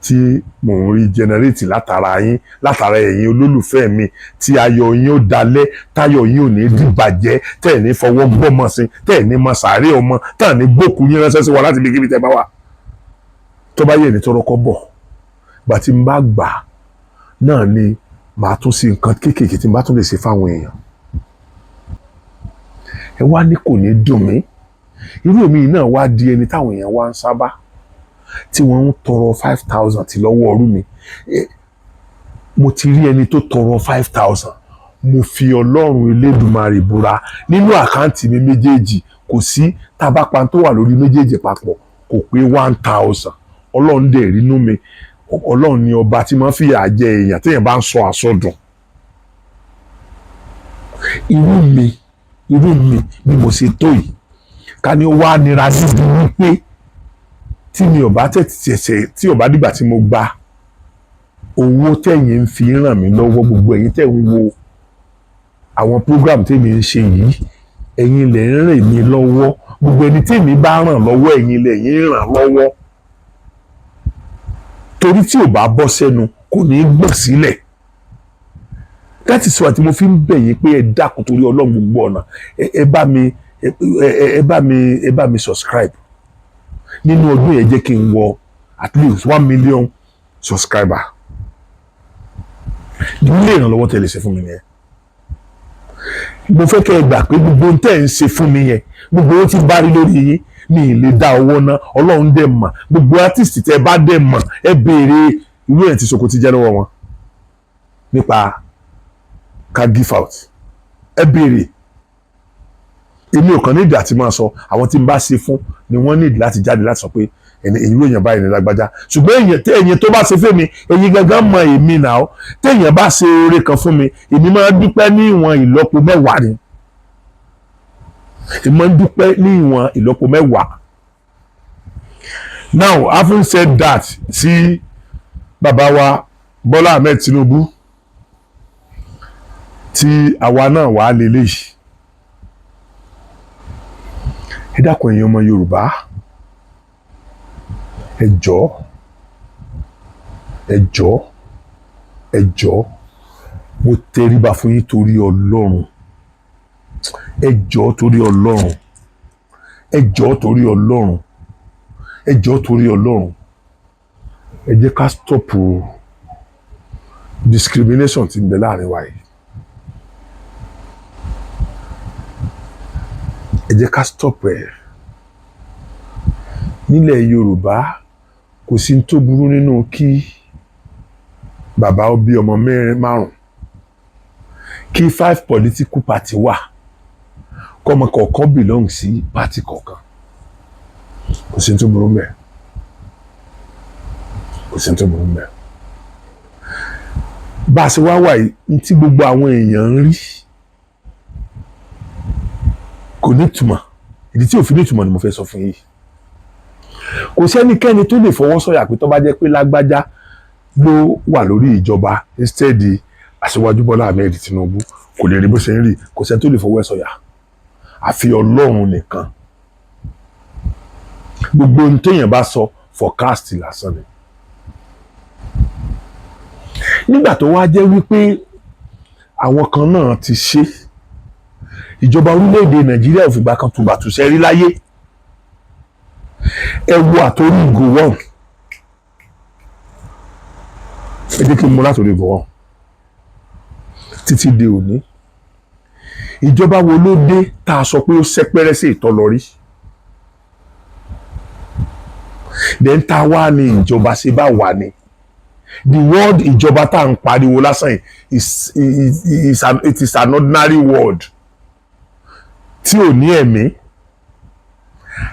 tí mò ń rí generate látara yín látara ẹ̀yin olólùfẹ́ mi tí ayọ̀ yín ó dalẹ̀ táyọ̀ yín ò ní dìbàjẹ́ tẹ́ ẹ̀ ní fọwọ́ gbọ́mọ̀ sí tẹ́ ẹ̀ ní mọ sàárè ọmọ tẹ́ ẹ̀ ní gbókù yín ránṣẹ́ sí wa láti bí kíbi tẹ́ bá wà tó bá yẹ ní tọ́rọ́kọ́bọ̀ gbà tí n bá gbà náà ni màá tún sí nǹkan kéékèèké tí n bá tún lè ṣe fáwọn èèyàn ẹ wá ní kò ní dùn mí irú èmi náà wá di ẹni táwọn èèyàn wá ń sábà tí wọ́n ń tọrọ 5,000 tí lọ́wọ́ ọrú mi mo ti rí ẹni tó tọrọ 5,000 mo fi Ọlọ́run Elédùmarè búra nínú àkáǹtì mi méjèèjì kò sí tabapa tó wà lórí méjèèjì papọ̀ kò pé 1,000 Ọlọ́run dẹ̀ rínú mi Ọlọ́run ni ọba tí máa ń fìyà jẹ èèyàn téèyàn bá ń sọ àsọdùn. Irú mi bí mo ṣe tó yìí, ká ní ó wá nira níbi wípé tí mi ò bá tẹ̀sẹ̀ tí ò bá dìgbà tí mo gba owó tẹ̀yìn ń fi ràn mí lọ́wọ́, gbogbo ẹ̀yin tẹ̀ ń wo àwọn program tèmi ń ṣe yìí, ẹ̀yin lẹ̀ ń ràn mí lọ́wọ́, gbogbo ẹni tèmi bá ràn lọ́wọ́ ẹ̀yin lẹ̀ yín ràn lọ́wọ́, torí tí ò bá bọ́ sẹ́nu kò ní í gbọ̀n sílẹ̀. That is why tí mo fi ń bẹ̀ yín pé ẹ dákun torí Ọlọ́run gbogbo ọ̀nà ẹ bá mi subscribe. Nínú ọdún yẹn jẹ́ kí n wọ at least 1 million subscriber. Ilé ìrànlọ́wọ́ tẹ́ lè ṣe fún mi nìyẹn. Mo fẹ́ kẹ́ ẹ gbà pé gbogbo ohun tẹ́ ẹ ń ṣe fún mi yẹn, gbogbo ohun tí bá rí lórí yín mi ì lè dá owó ná, Ọlọ́run dẹ̀ mọ̀, gbogbo artist tẹ́ ẹ bá dẹ̀ mọ̀ ẹ béèrè irú ẹ̀ tí Sokoti jẹ́ lọ́wọ́ wọn nípa ká give out. Ẹ béèrè. Èmi ò kàn ní ìdí àti máa sọ, àwọn tí n bá ṣe fún ni wọ́n ní ìdí láti jáde láti sọ pé irú èèyàn báyìí ní lágbájá. Ṣùgbọ́n èèyàn tó bá ṣe fún mi, ẹ̀yin gangan mọ èmi náà. Téèyàn bá ṣe oore kan fún mi, èmi máa dúpẹ́ ní ìwọ̀n ìlọ́po mẹ́wàá ni. Èmi máa dúpẹ́ ní ìwọ̀n ìlọ́po mẹ́wàá. Now, having said that, sí bàbá wa Bọ́lá Ahmed Tinubu, tí àwa náà wà lélẹ́yìí. Ẹ dákun ẹ̀yin ọmọ Yorùbá, ẹ jọ̀ọ́ mo tẹríba fún yín torí Ọlọ́run. Ẹ jọ̀ọ́ torí Ọlọ́run. Ẹ jẹ́ ká stop discrimination tí ń bẹ láàrin wa yìí. Ẹ jẹ́ ká stop ẹ̀. Nílẹ̀ Yorùbá kò sí tó burú nínú kí bàbá ó bí ọmọ márùn, kí 5 political party wà, kọ́mọ kọ̀ọ̀kan belong sí party kọ̀ọ̀kan. Kò sí tó burú mẹ́. Bá a ṣe wá wà yìí tí gbogbo àwọn èèyàn ń rí kò ní ìtumọ̀. Ìdí tí ò fi ní ìtumọ̀ ni mo fẹ́ sọ fún yín. Kò sẹ́nikẹ́ni tó lè fọwọ́ sọ̀yà pé tó bá jẹ́ pé lágbájá ló wà lórí ìjọba instead Asiwaju Bọ́lá Ahmed Tinubu kò lè rí bó ṣe ń rí. Kò sẹ́ni tó lè fọwọ́ sọ̀yà àfi Ọlọ́run nìkan. Gbogbo ohun téèyàn bá sọ forecast lásán ni. Nígbà tó wá jẹ́ wípé àwọn kan náà ti ṣe, ìjọba orílẹ̀-èdè Nàìjíríà ò fìgbà kan tùbàtùṣẹ́ rí láyé. Ẹ wo àtòrí ìgò 1. Ẹ jẹ́ kí n mú látòrí ìgò 1 títí di òní. Ìjọba wo ló dé tá a sọ pé ó sẹ́pẹ́rẹ́ sí ìtọ́lọ́rí? Then tá a wá ní ìjọba ṣe bá wà ní. The word ìjọba tá à ń pariwo lásán yìí it is an ordinary word tí ò ní ẹ̀mí.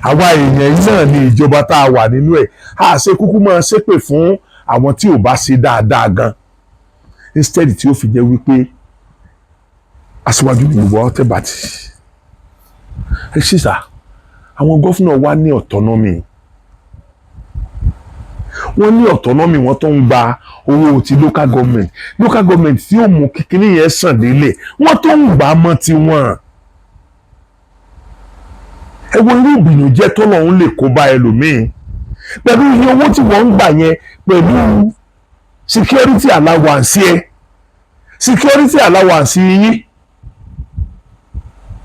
Àwa èèyàn yìí náà ni ìjọba tá a wà nínú ẹ̀. A ṣe kúkú máa ṣépè fún àwọn tí ò bá ṣe dáadáa gan. Instead tí ó fi jẹ́ wípé Asiwaju ni gbogbo ọtẹ bàtì. Ẹ ṣí sà, àwọn gọ́fúnà wa ní autonomy. Wọ́n ní autonomy, wọ́n tó ń gba owó ti local government. Local government tí ó mú kíkiní yẹn sàn délé, wọ́n tó ń gbà mọ́ tiwọn. Ẹ wo irú ìbìnújẹ́ tọ́lọ́run lè kó bá ẹlòmíín pẹ̀lú iye owó tí wọ́n ń gbà yẹn, pẹ̀lú security allowance ẹ, security allowance yín.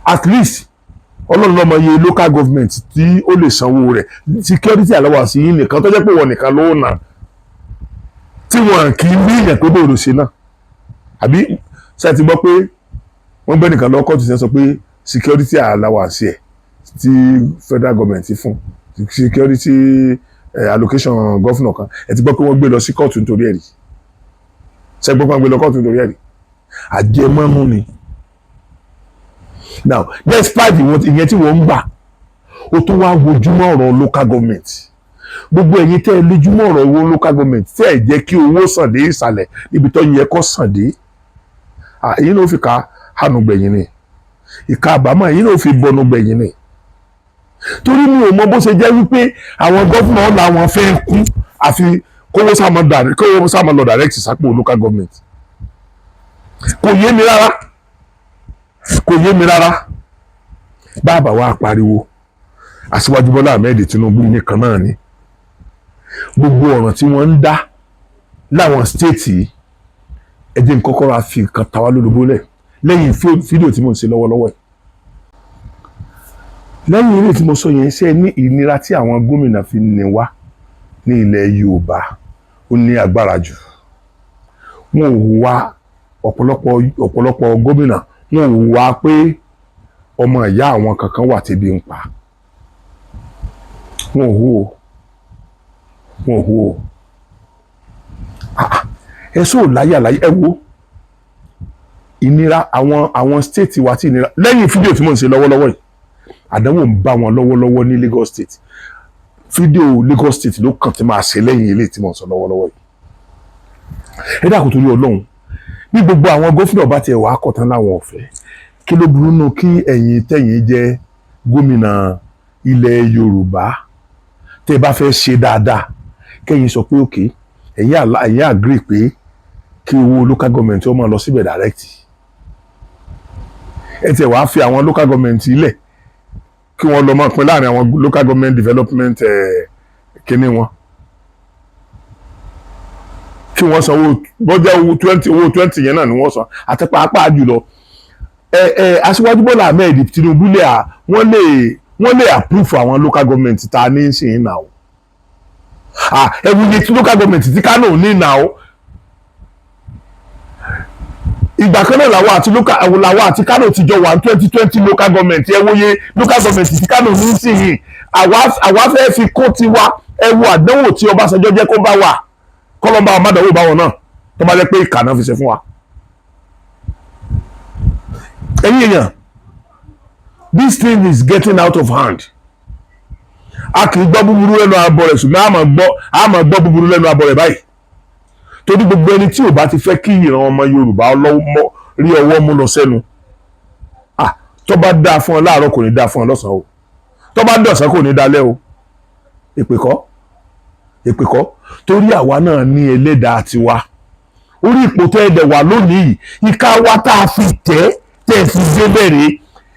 At least Ọlọ́run ló mọ iye local government tí ó lè sanwó rẹ̀. Security allowance yín nìkan tó jẹ́ pé wọ́n nìkan ló nà, tí wọ́n kì í bí ìyẹn pé bòrò ṣe náà. Àbí ṣe ti gbọ́ pé wọ́n gbé nìkan lọ kọ́ọ̀tù ṣe sọ pé security allowance ẹ̀ tí federal government fún security allocation governor kan, ẹ ti gbọ́ pé wọ́n gbé lọ sí kóòtù nítorí ẹ̀rí. Ṣé gbọ́ pé wọ́n gbé lọ kóòtù nítorí ẹ̀rí? Àjẹmọ́nú ni. Now, despite ìyẹn tí wọ́n ń gbà, ó tún wá wojúmọ́ ọ̀rọ̀ local government. gbogbo ẹ̀yin tẹ́ ẹ lójúmọ́ ọ̀rọ̀ owó local government tẹ́ ẹ jẹ́ kí owó sàn dé ìsàlẹ̀ níbi tó yẹ kó sàn dé èyí ló fi ká hànú gbẹ̀yìn ni ìka àbámọ̀ èyí ló fi bọnu gbẹ̀yìn ni torí mi ò mọ bó ṣe jẹ́ wípé àwọn gọ́fúnà làwọn fẹ́ kú àfi kówó sáàmù lọ direct sápò local government kò yé mi rárá bàbá wa pariwo Aṣíwájú Bọ́lá Ahmed Tinubu nìkan náà ni gbogbo ọ̀ràn tí wọ́n ń dá láwọn stéètì yìí ẹ jẹ́ n kọ́kọ́ ra fi kan tàwa lólobó lẹ̀ lẹ́yìn fídíò tí mo ń ṣe lọ́wọ́lọ́wọ́ lẹ́yìn eré tí mo sọ yẹn ṣe ní ìnira tí àwọn gómìnà fi ní wá ní ilẹ̀ Yorùbá ó ní agbára jù wọn ò wá ọ̀pọ̀lọpọ̀ gómìnà wọn ò wá pé ọmọ ìyá àwọn kankan wà tẹ́bi ń pa wọn ò hó o ẹ sọ láyé ẹ wo ìnira àwọn stéètì wa tí ìnira lẹ́yìn fídíò tí mo ń ṣe lọ́wọ́lọ́wọ́ yìí àdánwò ń bá wọn lọ́wọ́lọ́wọ́ ní Lagos State fídíò Lagos State ló kàn tí máa ṣe lẹ́yìn ilé tí mo ń sọ lọ́wọ́lọ́wọ́ yìí ẹ dákun torí Ọlọ́run bí gbogbo àwọn gómìnà bá tiẹ̀ wà á kọ̀ tán láwọn ọ̀fẹ́ kí ló burú nù kí ẹ̀yin tẹ̀yin jẹ́ gómìnà ilẹ̀ Yorùbá tẹ́ bá fẹ́ ṣe dáadáa kẹ́yin sọ pé òkè ẹ̀yin agree pé kí owó local government ó máa lọ síbẹ̀ direct ẹ tiẹ̀ wàá fi àwọn local government ilẹ̀ kí wọ́n lọ máa pín láàrin àwọn local government development kíní wọn kí wọ́n san owó bọ́jà owó 20 yẹn náà ni wọ́n san àti pàápàá jùlọ Aṣíwájú Bọ́lá Ahmed Tinubu wọ́n lè approve àwọn local government tá a ní sí yín náà ẹ̀wùjẹ tí local government tí Kánò ní náà ìgbà kan náà làwọn àti Kánò ti jọ wà ní 2020 local government ẹ̀wùjẹ local government tí Kánò ní sí yín àwa fẹ́ fi kó tiwa ẹ̀wù àdánwò tí Ọbásanjọ́ jẹ́ kó bá wà kọ́lọ́mbà ọmọdéwò báwọn náà tó bá jẹ́ pé ìkànnà fi ṣe fún wa. ẹ̀yin èèyàn this thing is getting out of hand a kì í gbọ́ búburú lẹ́nu abọ́ rẹ̀ ṣùgbọ́n a máa gbọ́ búburú lẹ́nu abọ́ rẹ̀ báyìí torí gbogbo ẹni tí ò bá ti fẹ́ kí ìran ọmọ Yorùbá rí ọwọ́ mú lọ sẹ́nu tó bá dáa fún ọ láàárọ̀ kò ní dáa fún ọ lọ́sàn-án o tó bá dọ̀sán kò ní dalẹ́ o èpè kọ́ torí àwa náà ní ẹlẹ́dàá tiwa orí ipò tẹ́ ẹ̀dẹ̀ wà lónìí ìka wa tá a fi tẹ́ fi débẹ̀ rèé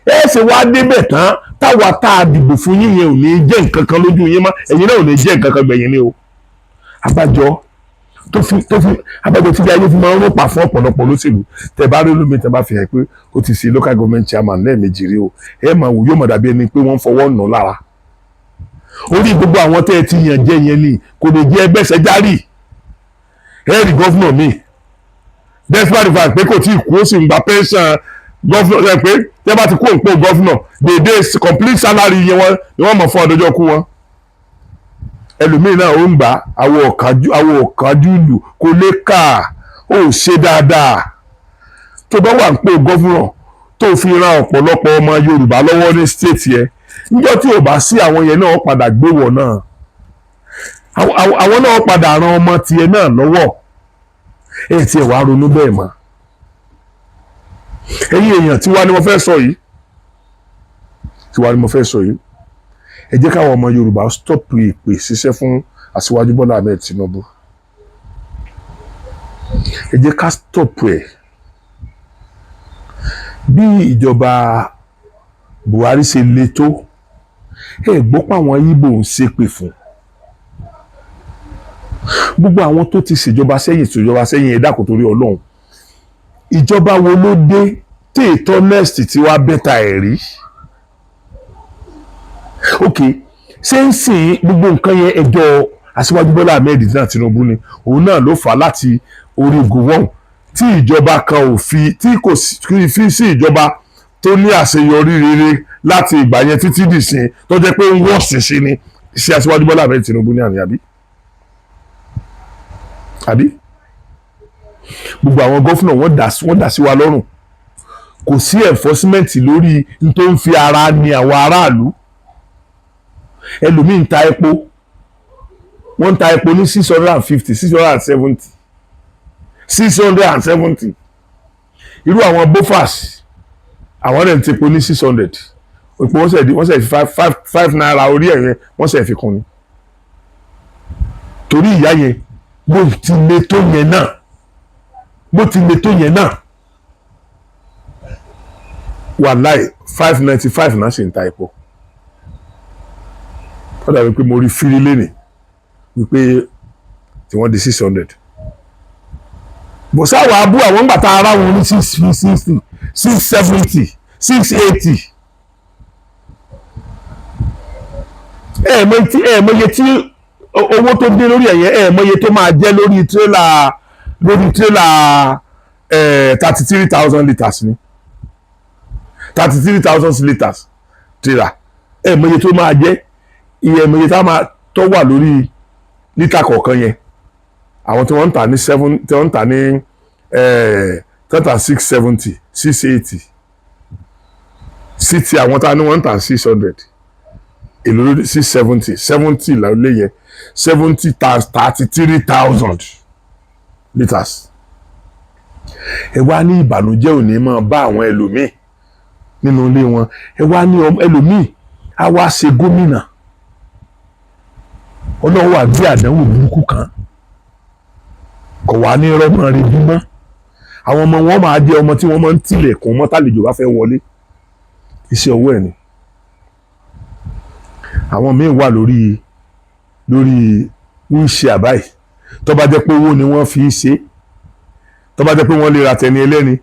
ẹ ṣe wá débẹ̀ tán táwa tá a dìbò fún yín yẹn ò ní jẹ́ nǹkan kan lójú yín mọ́ ẹ̀yin náà ò ní jẹ́ nǹkan kan gbẹ̀yìn ni o abájọ tí ayé fi máa ń rọ́pà fún ọ̀pọ̀lọpọ̀ lóṣèlú tẹ́ bá rí olómi tẹ́ bá fi hàn pé ó ti ṣe local government chairman lẹ́ẹ̀mejì rí o ẹ máa wò yóò mọ̀ dàbí ẹni pé wọ́n ń fọwọ́ nù lára orí gbogbo àwọn tẹ́ ẹ ti yàn jẹ́ yẹn ni kò lè jẹ́ ẹgbẹ́ ṣẹ́járì ẹ̀rì gọ́fúnà mi despite the fact pé kò tí ì kú ó sì ń gba pension gọ́fúnà rẹ̀ pé tẹ́ bá ti kó òǹpò gọ́fúnà dédé complete salary yẹn ni wọ́n mọ̀ fún ọdọjọ́ kú wọn ẹlòmíín náà ó ń gbà àwọn ọ̀kájú lù kó lè kà ó ṣe dáadáa tó bá wà ń pò gọ́fúnà tó fi ran ọ̀pọ̀lọpọ̀ ọmọ Yorùbá lọ́wọ́ ní state yẹn níjọ́ tí ò bá sí àwọn yẹn náà padà gbéwọ̀ náà àwọn náà padà ran ọmọ tiẹ̀ náà lọ́wọ́ ẹ̀ tí ẹ̀ wá ronú bẹ́ẹ̀ mọ́ ẹ̀yin èèyàn tiwa ni mo fẹ́ sọ yìí ẹ jẹ́ káwọn ọmọ Yorùbá stop ìpè ṣiṣẹ́ fún Aṣíwájú Bọ́lá Ahmed Tinubu ẹ jẹ́ ká stop ẹ̀ bí ìjọba Buhari ṣe le tó ẹ gbọ́ pé àwọn Ìgbò ń ṣépè fún gbogbo àwọn tó ti ṣèjọba sẹ́yìn ẹ dákun torí Ọlọ́run ìjọba wo ló dé téètọ́ next tí wàá bẹ́ta ẹ̀ rí ok ṣé ń sìn gbogbo nǹkan yẹn ẹjọ́ Aṣíwájú Bọ́lá Ahmed Tinubu ni òun náà ló fà á láti orí gowon tí ìjọba kan ò fi tí kò fi sí ìjọba tó ní àṣeyọrí rere láti ìgbà yẹn títí dìsìn tó jẹ́ pé ń wọ́ ṣinṣin ni ṣé Aṣíwájú Bọ́lá Ahmed Tinubu ní àná àbí gbogbo àwọn gọ́fúnà wọ́n dá sí wa lọ́rùn kò sí enforcement lórí n tó ń fi ara ni àwọn aráàlú ẹlòmíín ta epo wọ́n ń ta epo ní 650 670 670 irú àwọn bofas àwọn rẹ̀ ń tepo ní 600 epo wọ́n ṣe fi 5 naira orí ẹ̀ yẹn wọ́n ṣe fi kún ni torí ìyá yẹn bó ti le tó yẹn náà wàláì 595 náà ṣe ń ta epo ó dàbí pé mo rí fírí lẹ́nìí wípé tí wọ́n di 600 bó sáwà abú àwọn gbàtà ara wọn ní 660 670 680 mọye tí owó tó dé lórí ẹ̀yẹ mọye tó máa jẹ́ lórí tírélà 33,000 litres ni 33,000 litres tírélà mọye tó máa jẹ́ iye mọye tó wà lórí lítà kọ̀ọ̀kan yẹn àwọn tí wọ́n ń tà ní 7 tí wọ́n ń tà ní 670 680 sí ti àwọn tá ní wọ́n ń tà 600 èlò lórí 670 70 lálẹ́ yẹn 70 times 33,000 litres. ẹ wá ní ìbànújẹ́ òní máa bá àwọn ẹlòmíì nínú ilé wọn ẹ wá ní ẹlòmíì á wá ṣe gómìnà ọlọ́run wà bí àdánwò burúkú kan kò wá ní rọ́mọ rẹ̀ bímọ àwọn ọmọ wọn máa jẹ́ ọmọ tí wọ́n máa ń tilẹ̀kùn mọ́ tálejò bá fẹ́ wọlé iṣẹ́ ọwọ́ ẹ̀ ni àwọn míì wà lórí wíṣẹ́ àbáyé tó bá jẹ́ pé owó ni wọ́n fi ṣe tó bá jẹ́ pé wọ́n lè ra tẹni ẹlẹ́ni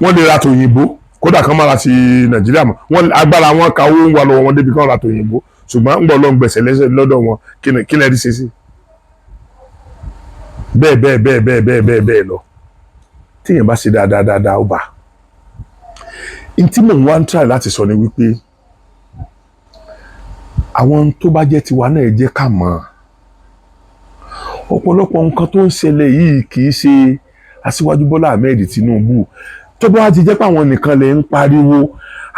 wọ́n lè ra tòyìnbó kódà kan máa ra ti nàìjíríà mọ́ wọ́n agbára wọn ka owó ń wà lọ́wọ́ wọn débi kan ra tòyìnbó ṣùgbọ́n ń gbọ́ lọ́n gbẹ̀sẹ̀ lẹ́sẹ̀ lọ́dọ̀ wọn kí lẹ́ẹ̀rí ṣe sí bẹ́ẹ̀ lọ tíyẹn bá ṣe dáadáa ó bá ntí mò ń wá ń try láti sọ ni wípé àwọn tó bá jẹ́ tiwa náà jẹ́ ká mọ̀ ọ̀pọ̀lọpọ̀ nǹkan tó ń ṣẹlẹ̀ yìí kì í ṣe Aṣíwájú Bọ́lá Ahmed Tinubu tó bá ti jẹ́ pé àwọn nìkan lè ń pariwo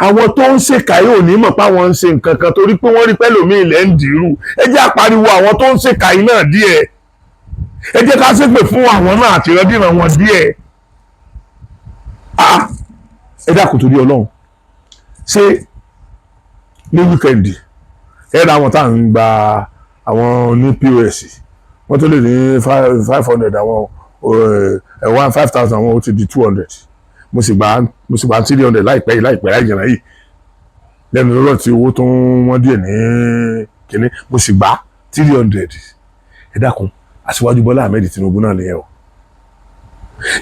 àwọn tó ń ṣèkà yóò ní mọ̀ pé àwọn ń ṣe nǹkan kan torí pé wọ́n rí pẹ́lòmíì ilẹ̀ ń dìrú ẹ jẹ́ àpariwo àwọn tó ń ṣèkà yìí náà díẹ̀ ẹ jẹ́ ká ṣépè fún àwọn náà àti ìrandíran wọn díẹ̀ ẹ dákun torí Ọlọ́run ṣé ní wíkẹ́ndì ẹ ra àwọn tá à ń gba àwọn ní POS wọ́n tó lè ní 500 àwọn 5,000 àwọn ó ti di 200 mo sì gba 300 láìpẹ́ láìjẹ̀rẹ̀ yìí lẹ́nu lọ́rọ̀ tí owó tó ń wọ́n díẹ̀ ní kínní mo sì gba 300 ẹ dákun Aṣíwájú Bọ́lá Ahmed Tinubu náà nìyẹn o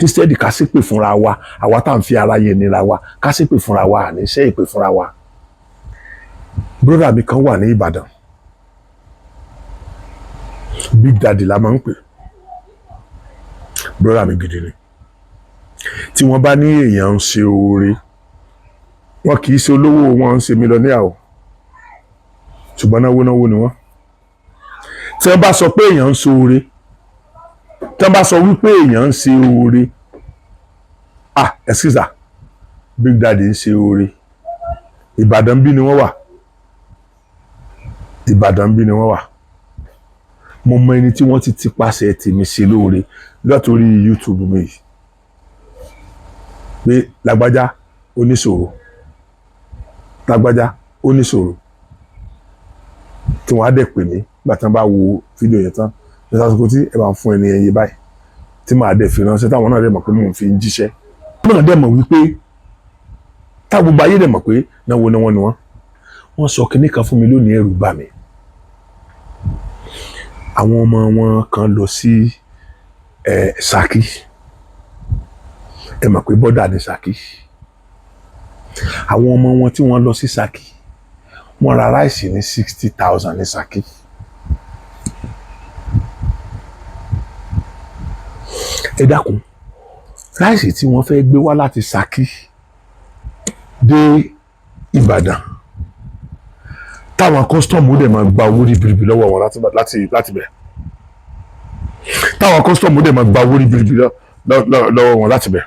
instead ká ṣépè fúnra wa àwa tá à ń fi ara yẹn nira wa ká ṣépè fúnra wa àní ṣe ìpè fúnra wa broda mi kan wà ní Ìbàdàn Big Daddy la máa ń pè broda mi gidi ni tí wọ́n bá ní èèyàn ń ṣe oore wọn kì í ṣe olówó wọn ń ṣe mílíọ̀nìyà o ṣùgbọ́n náwó ni wọ́n tí wọ́n bá sọ pé èèyàn ń ṣe oore tí wọ́n bá sọ wípé èèyàn ń ṣe oore excuse Big Daddy ń ṣe oore Ìbàdàn bí ni wọ́n wà mo mọ ẹni tí wọ́n ti pàṣẹ tèmi ṣe lóore látòrí YouTube mi yìí pé lágbájá oníṣòro tí wọ́n á dẹ̀ pè mí nígbà tí wọ́n bá wo fídíò yẹn tán lọ́sà Sokoti ẹ bá ń fún ẹni ẹyẹ báyìí tí màá dẹ̀ fi ránṣẹ́ táwọn náà dẹ̀ mọ̀ pé mò ń fi ń jíṣẹ́ wọ́n náà dẹ̀ mọ̀ wípé tá gbogbo ayé dẹ̀ mọ̀ pé náwó ni wọ́n sọ kinní kan fún mi lónìí ẹ̀rù bà mí àwọn ọmọ wọn kan lọ sí Ṣakí ẹ mọ̀ pé bọ́dà ní Ṣakí àwọn ọmọ wọn tí wọ́n lọ sí Ṣakí wọ́n ra ráìsì ní 60,000 ní Ṣakí ẹ dákun ráìsì tí wọ́n fẹ́ gbé wá láti Ṣakí dé Ìbàdàn táwọn kọ́sítọ́ọ̀mù dẹ̀ máa gba owó ribiribi lọ́wọ́ wọn láti bẹ̀ táwọn kọ́sítọ́ọ̀mù dẹ̀ máa gba owó ribiribi lọ́wọ́ wọn láti bẹ̀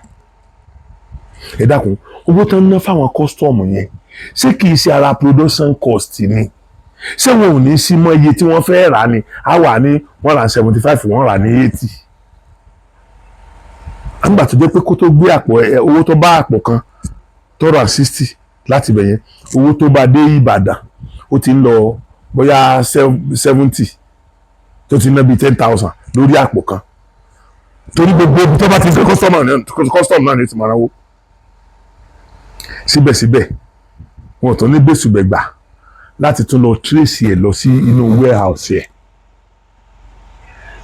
ẹ dákun owó tán ná fáwọn kọ́sítọ́ọ̀mù yẹn ṣé kìí ṣe ara production cost ni ṣé wọn ò ní sí mọ́ iye tí wọ́n fẹ́ rà ni á wà ní 175 wọ́n rà ní 80. nígbà tó jẹ́ pé kó tó gbé àpò owó tó bá àpò kan tó rà 60 láti bẹ̀ yẹn, owó tó bá dé Ìbàdàn ó ti ń lọ bóyá 70 tó ti ná bíi 10,000 lórí àpò kan, torí gbogbo ibi tó bá ti ṣe custom náà ní ti máa náwó. síbẹ̀síbẹ̀ wọn ò tún ní gbèsùgbẹ̀gbà láti tún lọ trace ẹ̀ lọ sí inú warehouse ẹ̀.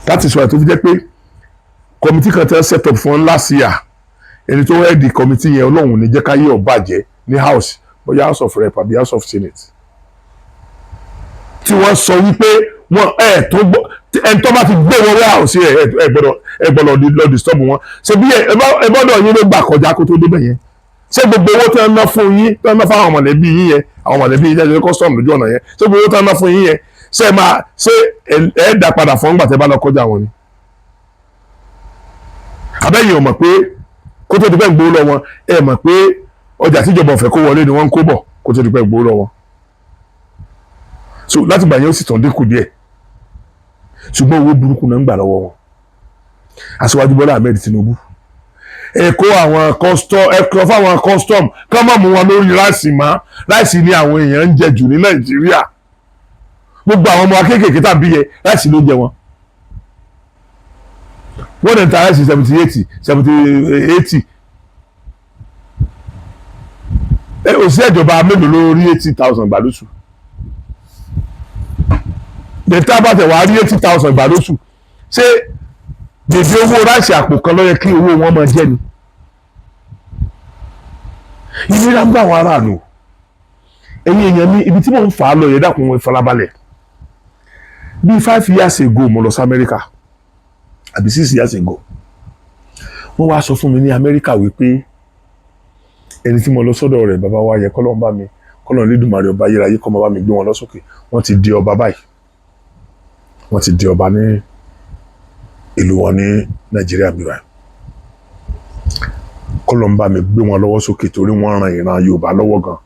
that is why tó fi jẹ́ pé committee kan tẹ́ set up fún last year, ẹni tó head the committee yẹn Ọlọ́run ní jẹ́ káyé ó bàjẹ́ ní house, bóyá house of rep àbí house of senate, tí wọ́n sọ wípé wọn tó gbọ́ ẹni tó bá ti gbé wọn warehouse ẹ gbọ́dọ̀ lọ disturb wọn. ṣe bí ẹ gbọ́dọ̀ yín ló gbà kọjá kó tó débẹ̀ yẹn. ṣé gbogbo owó tí wọ́n ná fún yín, tí wọ́n ná fún àwọn mọ̀lẹ́bí yín yẹn, àwọn mọ̀lẹ́bí yín jẹ́ custom lójú ọ̀nà yẹn, ṣé gbogbo owó tí wọ́n ná fún yín yẹn ṣé ẹ dá padà fún gbà tẹ́ bá lọ kọjá wọn ni? abẹ́yìn ò mọ̀ pé kó tó di pẹ́ gbowó lọ wọn, ẹ mọ̀ pé ọjà tíjọba ọ̀fẹ́ kó wọlé ni wọ́n ń kó bọ̀ kó tó di pẹ́ gbowó lọ wọn. so láti gbà yẹn ó sì tàn dínkù díẹ̀, ṣùgbọ́n owó burúkú náà ń gbà lọ́wọ́ wọn. Aṣíwájú Bọ́lá Ahmed Tinubu ẹ kó àwọn fáwọn custom kán mọ̀ mú wọn lórí ráìsì mọ́. ráìsì ni àwọn èèyàn ń jẹ jù ní Nàìjíríà. gbogbo àwọn ọmọ akékèké tàbí yẹ ráìsì ló jẹ wọn. wọ́n dẹ̀ ń ta ráìsì 70-80. òṣìṣẹ́ ìjọba mélòó ló rí 80,000 gbà lóṣù? dẹ̀tà bá tẹ̀ wá rí 80,000 gbà lóṣù, ṣé dèdè owó ráìsì àpò kan ló yẹ kí owó wọn máa jẹ́ ni? ìnira ń bá àwọn aráàlú. ẹ̀yin èèyàn mi, ibi tí mò ń fà á lọ yẹ dákun wọn farabalẹ̀. bí 5 years ago mo lọ sí Amẹ́ríkà àbí 6 years ago, wọ́n wá sọ fún mi ní Amẹ́ríkà wípé ẹni tí mo lọ sọ́dọ̀ rẹ̀, bàbá wa yẹ kọ́lọ́n Lédùmarè ọba ayérayé kọ́ máa bá mi gbé wọn lọ sókè, wọ́n ti di ọba báyìí, wọ́n ti di ọba ní ìlú wọn ní Nàìjíríà bí báyìí. kọ́lọ́n bá mi gbé wọn lọ́wọ́ sókè torí wọ́n ran ìran Yorùbá lọ́wọ́ gan.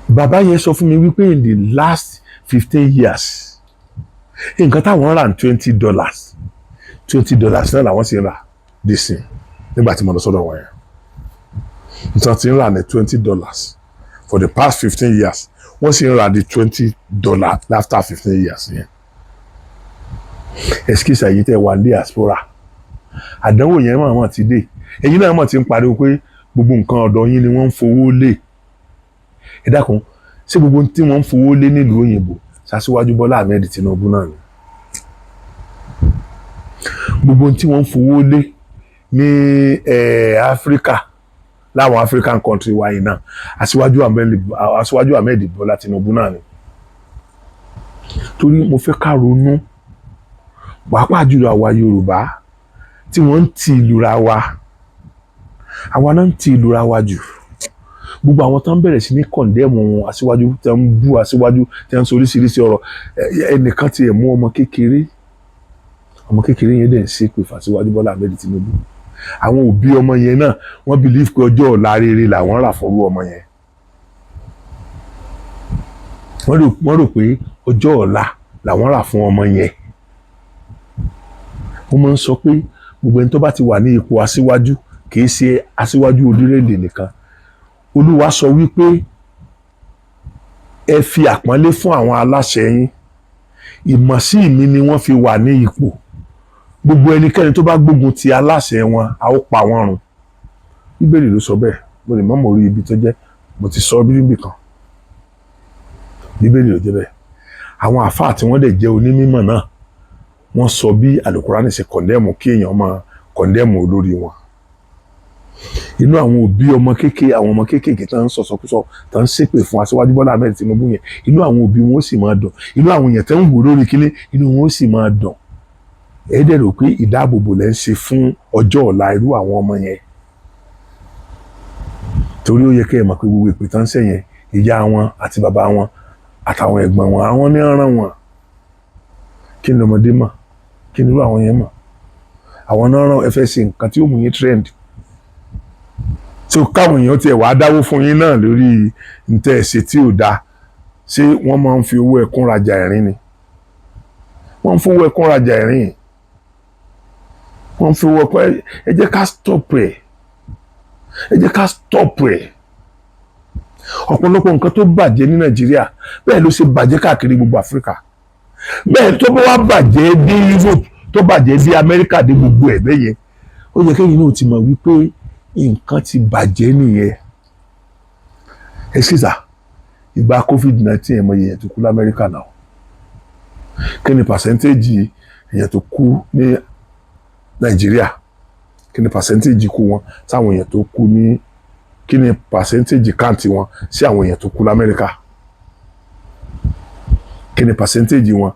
bàbá yẹn sọ fún mi wípé in the last 15 years nǹkan táwọn rà ní $20 náà làwọn sì ń rà dísìn nígbà tí mo lọ sọ́dọ̀ wọn yẹn. nǹkan tí ń rà ní $20 for the past 15 years wọ́n sì ń rà ní $20 after 15 years yẹn. excuse àyè tẹ́ wà ní diaspora, àdánwò yẹn mọ̀ ti dé. ẹ̀yin náà mọ̀ ti ń pariwo pé gbogbo nǹkan ọ̀dọ̀ yín ni wọ́n ń fowó lé. ẹ dákun, ṣé gbogbo tí wọ́n ń fowó lé nílùú òyìnbó ṣaṣíwájú Bọ́lá Ahmed Tinubu náà ni? gbogbo tí wọ́n ń fowó lé ní Áfíríkà, láwọn African country wáyé náà, Aṣíwájú Ahmed Bọ́lá Tinubu náà ni. torí mo fẹ́ ká ronú, pàápàá jùlọ àwa Yorùbá tí wọ́n ń ti ìlú ra wa, àwa náà ń ti ìlú ra wa jù. gbogbo àwọn tó ń bẹ̀rẹ̀ sí ní kọ̀ndẹ́mù Aṣíwájú, tó ń bú Aṣíwájú, tó ń sọ oríṣiríṣi ọ̀rọ̀. ẹnìkan ti ẹ̀ mú ọmọ kékeré yẹn dẹ̀ ń ṣépè fún Aṣíwájú Bọ́lá Ahmed Tinubu. àwọn òbí ọmọ yẹn náà wọ́n believe pé ọjọ́ ọ̀la rere làwọn rà fọ́rú ọmọ yẹn. wọ́n rò pé ọjọ́ ọ̀la làwọn rà fún ọmọ yẹn. wọ́n máa ń sọ pé gbogbo ẹni tó bá ti wà ní ipò aṣíwájú kì í ṣe aṣíwájú orílẹ̀-èdè nìkan. Olúwa sọ wípé ẹ fi àpọ́nlé fún àwọn aláṣẹ yín, ìmọ̀sí mi ni wọ́n fi wà ní ipò. gbogbo ẹnikẹ́ni tó bá gbógun ti aláṣẹ wọn a ó pa wọ́n run. Bíbélì ló sọ bẹ́ẹ̀. mo lè mọ̀ mọ́ orí ibi tó jẹ́, mo ti sọ bíbélì kan. Bíbélì ló jẹ́ bẹ́ẹ̀. àwọn àfáà tí wọ́n dẹ̀ jẹ́ onímọ̀ náà wọ́n sọ bí àlùkùránì ṣe kọ̀ndẹ́mù kí èèyàn máa kọ̀ndẹ́mù olórí wọn. inú àwọn òbí ọmọ kéékèèké tó ń sọ̀sọ̀kúsọ tó ń ṣépè fún Aṣíwájú Bọ́lá Ahmed Tinubu yẹn, inú àwọn òbí wọn ó sì máa dùn. inú àwọn èèyàn tó ń wò lórí kíní, inú wọn ó sì máa dùn. ẹ dẹ̀ rò pé ìdáàbòbò lẹ́ ń ṣe fún ọjọ́ ọ̀la irú àwọn ọmọ yẹn. torí ó yẹ kẹ́ ẹ mọ̀ pé gbogbo ìpè tán sẹ́yìn ìyá wọn àti bàbá wọn àtàwọn ẹ̀gbọ́n wọn, àwọn ní ọ̀ràn wọn. kí ni ọmọdé mọ̀? kí ni irú àwọn yẹn mọ̀? àwọn náà rán ẹ fẹ́ ṣe nǹkan tí ó mú yín trend. tí ó káwọn èèyàn tiẹ̀ wá dáwó fún yín náà lórí ntẹ́ ẹ̀ṣẹ̀ tí ò dáa. ṣé wọ́n máa ń fi owó ẹkún rajà ẹ̀rín ni? Wọ́n ń fowó ẹkún rajà ẹ̀rín. Wọ́n ń fi owó ẹkún. Ẹ jẹ́ ká stop ẹ̀. Ẹ jẹ́ ká stop ẹ̀. Ọ̀pọ̀lọpọ̀ nǹkan tó bàjẹ́ ní Nàìjíríà bẹ́ẹ̀ ló ṣe bàjẹ́ káàkiri gbogbo Áfíríkà. Bẹ́ẹ̀ tó bá wá bàjẹ́ dé Europe, tó bàjẹ́ dé Amẹ́ríkà, dé gbogbo ẹ̀ bẹ́ẹ̀ yẹn, ó yẹ kéyìn náà ti mọ̀ wípé nǹkan ti bàjẹ́ nìyẹn. Ẹ ṣe sà, ìgbà COVID-19 ẹ̀mọ èèyàn tó kú l'Amẹ́ríkà náà. Kí ni percentage èèyàn tó kú ní Nàìjíríà? Kí ni percentage kú wọn sáwọn èèyàn tó kú ní, kí ni percentage count wọn sí àwọn èèyàn tó kú l'Amẹ́ríkà? Kí ni percentage wọn?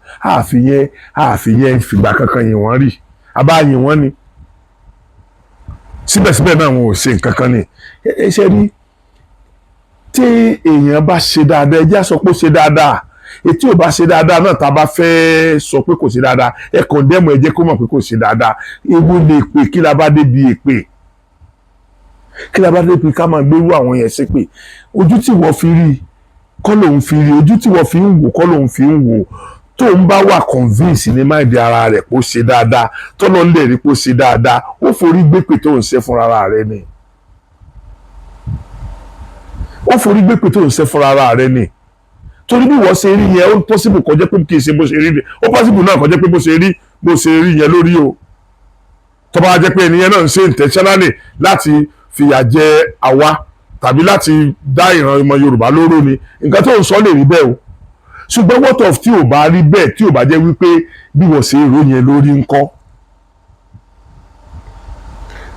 àfihàn fìgbà kankan yìn wọ́n rí. Abá yìn wọ́n ni. Síbẹ̀síbẹ̀ náà wọn ò ṣe nǹkan kan ni. Ẹ ṣe rí, tí èèyàn bá ṣe dáadáa, ẹ jẹ́ á sọ pé ó ṣe dáadáa. Ètí ò bá ṣe dáadáa náà, tá a bá fẹ́ sọ pé kò ṣe dáadáa, ẹ condemn, ẹ jẹ́ kó mọ̀ pé kò ṣe dáadáa. Ewu lè pè, kí la bá débi èpè? Kí la bá débi ká máa gbérú àwọn yẹn ṣépè? Ojú tí wọ́n fi rí kọ́ lòun fi rí, ojú tí wọ́n fi ń wò kọ́ lòun fi ń wò. Tó ń bá wà convince ní máìdí ara rẹ̀ pé ó ṣe dáadáa, tọ́lọ́ lè rí pé ó ṣe dáadáa, ó forí gbépè tó ń ṣe fúnra rẹ̀ ni. Ó forí gbépè tó ń ṣe fúnra rẹ̀ ni. Torí bí wọ́n ṣe rí yẹn, ó possible kó jẹ́ pé kì í ṣe bó ṣe rí, ó possible náà kó jẹ́ pé bó ṣe rí yẹn lórí o. Tó bá jẹ́ pé ẹnìyẹn náà ń ṣe intentionally láti fìyà jẹ àwa tàbí láti dá ìran ọmọ Yorùbá lóró ni, nǹkan tó ń sọ lè rí bẹ́ẹ̀ o. Ṣùgbọ́n what of tí ò bá rí bẹ́ẹ̀, tí ò bá jẹ́ wípé bí wọ́n ṣe rò yẹn lórí ńkọ́?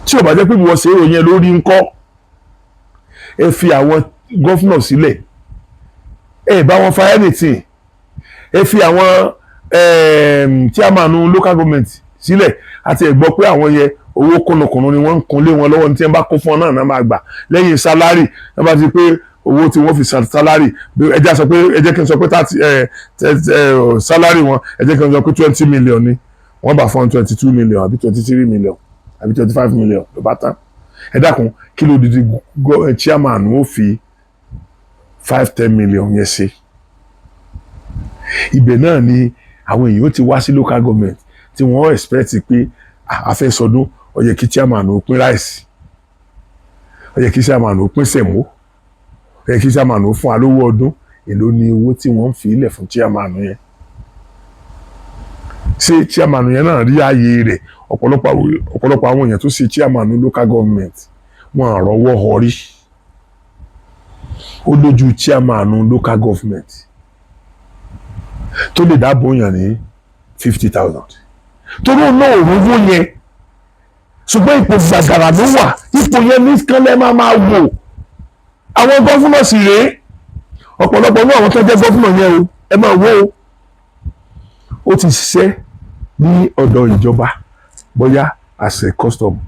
Tí ò bá jẹ́ pé bí wọ́n ṣe rò yẹn lórí ńkọ́? Ẹ fi àwọn gọ́fúnà sílẹ̀, ẹ bá wọn fa anything. Ẹ fi àwọn chairman local government sílẹ̀, àti ẹ gbọ́ pé àwọn yẹn owó kùnùkùnù ni wọ́n ń kun lé wọn lọ́wọ́, ní tí wọ́n bá kó fún ọ náà máa gbà lẹ́yìn sálárì. Wọ́n bá ti pé owó tí wọ́n fi sálárì, ẹ jẹ́ kí n sọ pé sálárì wọn, ẹ jẹ́ kí n sọ pé 20 million ni, wọ́n bá fún 22 million àbí 23 million àbí 25 million ló bá tán. Ẹ dákun, kí ló didi chairman ó fi 5-10 million yẹn ṣe? Ibẹ̀ náà ni àwọn èèyàn ti wá sí local government tí wọ́n expect pé àfẹ́sọdún, ó yẹ kí chairman ó pín ráìsì, ó yẹ kí chairman ó pín sẹ̀mó, ó yẹ kí chairman ó fún alówó ọdún. Èló ni owó tí wọ́n ń fi ilẹ̀ fún chairman yẹn? Ṣé chairman yẹn náà rí ààyè rẹ̀? Ọ̀pọ̀lọpọ̀ àwọn èèyàn tó ṣe chairman local government wọn àrọ́wọ́ họrí. Ó lójú chairman local government tó lè dáàbò yàn ní 50,000. Torí òun náà òróró yẹn, ṣùgbọ́n ipò gbàgàrà ló wà. Ipò yẹn ní kánlẹ̀ máa wò. Àwọn gọ́fúnà sì rèé, ọ̀pọ̀lọpọ̀ ní àwọn tó jẹ́ gọ́fúnà yẹn o, ẹ máa wò ó. Ó ti ṣiṣẹ́ ní ọ̀dọ̀ ìjọba, bóyá as a custom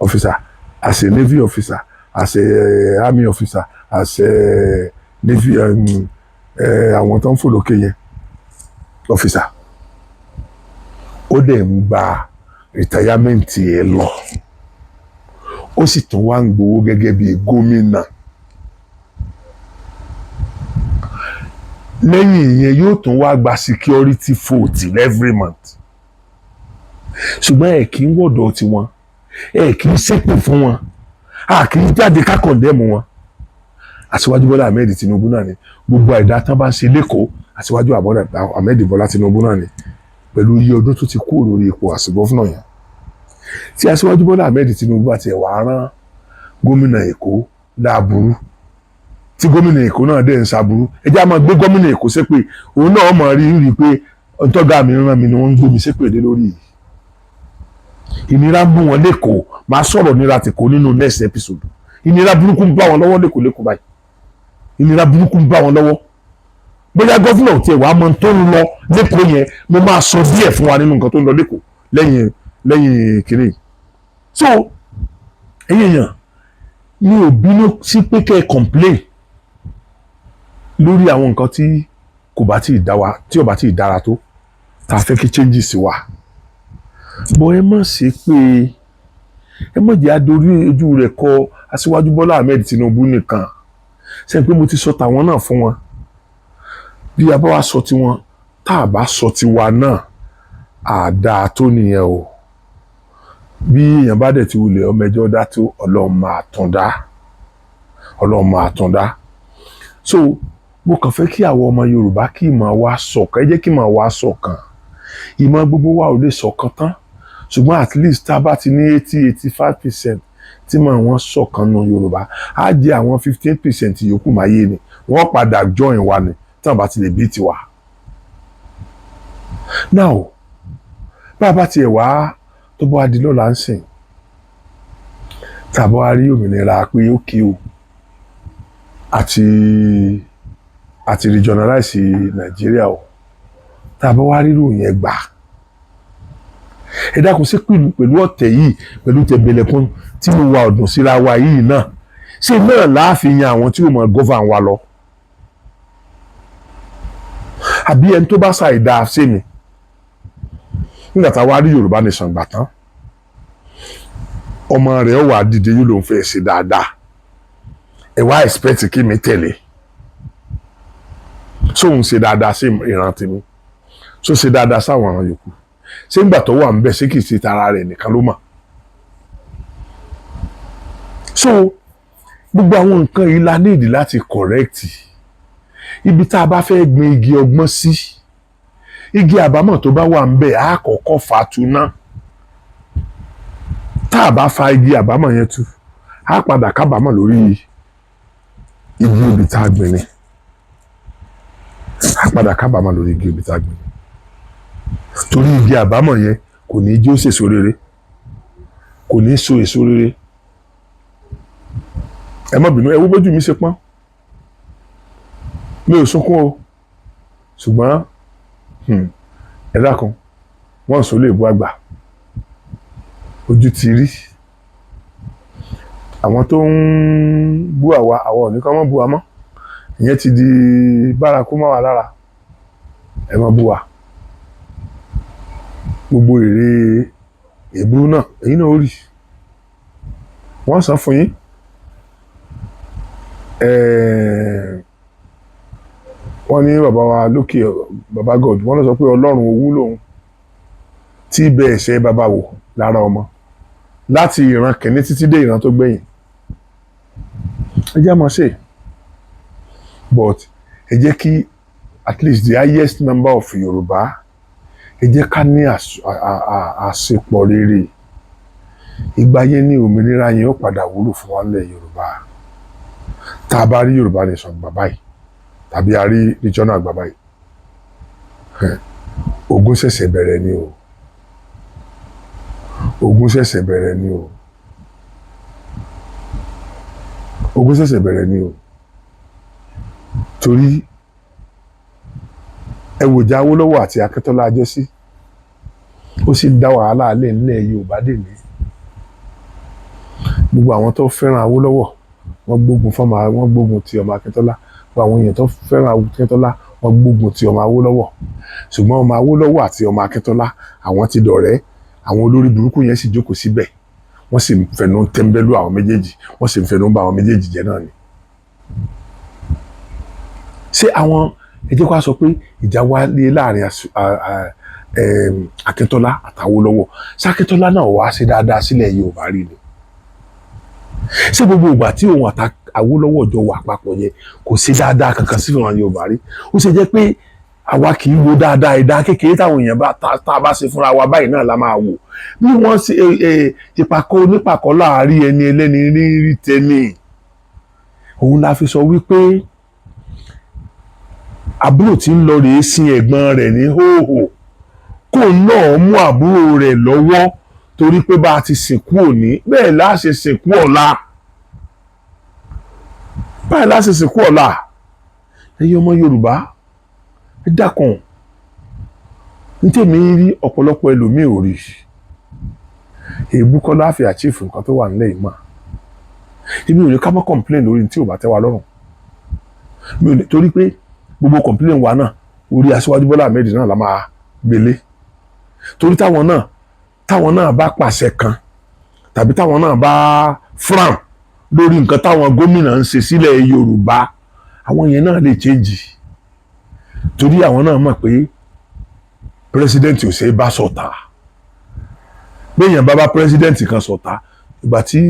officer, as a navy officer, as a army officer, as a navy àwọn tó ń fò lókè yẹn officer. Ó dẹ̀ ń gba retirement ẹ̀ lọ, ó sì tún wá ń gbowó gẹ́gẹ́ bí gómìnà. Lẹ́yìn ìyẹn yóò tún wá gba security vote every month. Ṣùgbọ́n ẹ kì í wọ̀dọ̀ tiwọn, ẹ kì í ṣépè fún wọn, a kì í jáde ká condemn wọn. Asiwaju Bọ́lá Ahmed Tinubu náà ni. Gbogbo àìdá tán bá ń ṣe lẹ́kọ̀ọ́, Asiwaju Ahmed Bọ́lá Tinubu náà ni. Pẹ̀lú iye ọdún tó ti kúrò lórí ipò àṣìgọ́fúnà yẹn. Tí Asiwaju Bọ́lá Ahmed Tinubu àti ẹ̀wà rán gómìnà Èkó láàbùrú, tí gómìnà Èkó náà dẹ̀ ń ṣàbùrú, ẹ jẹ́ á máa gbé gómìnà Èkó ṣépè. Òun náà mọ̀ rí pé ọ̀tọ́gà mi rán mi ni wọ́n ń gbé mi ṣépè lé lórí yìí. Ìnira ń bú wọn lẹ́kọ̀ọ́, máa sọ̀rọ̀ nira tèkó nínú next episode. Ìnira burúkú ń bá wọn lọ́wọ́ lẹ́kọ̀ọ́ báyìí. Ìnira burúkú ń bá wọn lọ́wọ́. Bóyá gọ́fúnà tí ẹ̀ wá mọ tó ń lọ lẹ́kọ̀ọ́ yẹn, mo máa sọ díẹ̀ fún wa nínú nǹkan tó ń lọ lẹ́kọ̀ọ́ lẹ́yìn kiri. So ẹ̀yin èèyàn, mi ò bínú sí pé kẹ́ ẹ complain lórí àwọn nǹkan tí ò bá tí ì dára tó, tá a fẹ́ kí changes wà. Bọ́ ẹ má ṣe pé ẹ má jẹ́ adorí ojú rẹ̀ kọ Asiwaju Bọ́lá Ahmed Tinubu nìkan. Ṣé pé mo ti sọ tàwọn náà fún wọn. bí a bá wá sọ tiwọn tá a bá sọ tiwa náà àdáa tó nìyẹn o. Bí èèyàn bá dẹ̀ ti wulẹ̀ ọmọ ẹjọ́ dá tó Ọlọ́run máa tún dá. Ọlọ́run máa tún dá. So mo kàn fẹ́ kí àwọn ọmọ Yorùbá kí ìmọ̀ wa ṣọ̀kan. Ẹ jẹ́ kí ìmọ̀ wa ṣọ̀kan. Ìmọ̀ gbogbo wa ò lè ṣọ̀kan tán. Ṣùgbọ́n at least tá a bá ti ní 85% tí mọ̀ wọ́n ṣọ̀kan nù Yorùbá á jẹ́ àwọn 15% yòókù máa yé ni. Wọ́n padà join wa ni tí wọ́n bá ti lè bí tiwa. Now bá a bá tiẹ̀ wá tó bá di lọ́la ń sìn tàbí wá rí òmìnira pé ó kí o àti regionalize Nàìjíríà o tàbí wá rírò yẹn gbà. Ẹ dákun sí pẹ̀lú ọ̀tẹ̀ yìí pẹ̀lú tẹ̀bẹ̀lẹ̀kún tí mo wà ọ̀dùn síra wa yìí náà ṣé náà láàfin yan àwọn tí ó mọ̀ govern wa lọ. Àbí ẹni tó bá ṣàìdá sí mi nígbà tá a wá rí Yorùbá nation gbà tán ọmọ rẹ̀ ó wà dìde yìí ló ń fẹ́ ṣe dáadáa ẹ wá expect kí mi tẹ̀lé sóun ṣe dáadáa sí ìran tèmi so ṣe dáadáa sáwọn ọ̀ràn yòókù ṣé ń gbà tó wà ń bẹ̀ ṣé kìí ṣe tara rẹ̀ nìkan ló mọ̀. So gbogbo àwọn nǹkan yìí la nídìí láti correct ibi tá a bá fẹ́ gbin igi ọgbọ́n sí igi àbámọ̀ tó bá wà ń bẹ̀ á kọ́kọ́ fà tu ná tá a bá fa igi àbámọ̀ yẹn tu á padà kábàámọ̀ lórí igi òbí tá a gbìn ni á padà kábàámọ̀ lórí igi òbí tá a gbìn ni torí igi àbámọ̀ yẹn kò ní jó sèso rere kò ní so èso rere. Ẹ má bínú ẹ wo bójú mi ṣe pọ́n mi ò sunkún o ṣùgbọ́n ẹ dákun wọ́n sọ lè bu àgbà ojú ti rí àwọn tó ń bú àwa ò ní ká má bú wa mọ́ ìyẹn ti di bárakú mọ́ wa lára ẹ má bú wa gbogbo èrè èébú náà èyí náà ó rí wọ́n san fún yín wọ́n ní bàbá wa lókè bàbá God wọ́n lọ sọ pé Ọlọ́run owú lòun tí bẹ́ẹ̀ ṣe bàbá wò lára ọmọ láti ìran kìíní títí dé ìran tó gbẹ̀yìn ẹ jẹ́ mọ̀ ṣe but ẹ jẹ́ kí at least the highest number of Yorùbá ẹ jẹ́ ká ní àṣepọ̀ rere ìgbà yẹn ní òmìnira yẹn ó padà wúlò fún wa nílẹ̀ Yorùbá tá a bá rí Yorùbá nation gbà báyìí tàbí a rí regional gbà báyìí ogun ṣẹ̀ṣẹ̀ bẹ̀rẹ̀ ni o ogun ṣẹ̀ṣẹ̀ bẹ̀rẹ̀ ni o ogun ṣẹ̀ṣẹ̀ bẹ̀rẹ̀ ni o torí ẹ wòjà Awólọ́wọ̀ àti Akíntọ́lá Ajẹ́sí ó sì dá wàhálà alẹ́ nílẹ̀ Yorùbá dè ní gbogbo àwọn tó fẹ́ràn Awólọ́wọ̀ wọ́n gbógun ti ọmọ Akíntọ́lá gbogbo àwọn èèyàn tó fẹ́ràn Akíntọ́lá wọ́n gbógun ti ọmọ Awólọ́wọ̀ ṣùgbọ́n ọmọ Awólọ́wọ̀ àti ọmọ Akíntọ́lá àwọn ti dọ̀rẹ́ àwọn olórí burúkú yẹn sì jókòó síbẹ̀ wọ́n sì ń fẹnu tẹ́ńbẹ́lú àwọn méjèèjì wọ́n sì ń fẹnu bà àwọn méjèèjì jẹ́ náà ni. ṣé àwọn ẹ jẹ́ ká sọ pé ìjà wáyé láàrin Akíntọ́lá àtàwólọ́wọ̀ ṣé Akíntọ́lá náà wá ṣe dáadáa sílẹ̀ Yorùbá rí ni ṣé gbogbo ìgbà tí òun àtàwólọ́wọ̀ jọ wà papọ̀ yẹn kò sí dáadáa kankan sí ìran Yorùbá rí ó ṣe jẹ́ pé àwa kì í wo dáadáa ìdá kékeré táwọn èèyàn tá a bá ṣe fúnra wa báyìí náà la máa wò bí wọ́n ṣe ìpàkọ́ onípàkọ́ láàárín ẹni ẹlẹ́ni rí tẹ́ni òun la fi sọ wípé àbúrò tí ń lọ rèé sin ẹ̀gbọ́n rẹ̀ ní hóhò kó náà mú àbúrò rẹ̀ lọ́wọ́ torí pé bá a ti sìnkú òní bẹ́ẹ̀ la ṣe sìnkú ọ̀la báyìí la ṣe sìnkú ọ̀la ẹ̀yin ọmọ Yorùbá ẹ dákun ní tèmi rí ọ̀pọ̀lọpọ̀ ẹlòmíì ò rí èébú kọ́ láfi àchífù nǹkan tó wà nílẹ̀ yìí mọ́ èmi ò ní ká má complain lórí tí ò bá tẹ́ wa lọ́rùn mi ò ní torí pé gbogbo complain wa náà orí Aṣíwájú Bọ́lá Ahmed náà la máa gbélé torí táwọn náà bá pàṣẹ kan tàbí táwọn náà bá frown lórí nǹkan táwọn gómìnà ń ṣe sílẹ̀ Yorùbá àwọn yẹn náà lè change torí àwọn náà mọ̀ pé president ò ṣe é bá ṣọ̀tá béèyàn bá bá president kan ṣọ̀tá ìgbà tí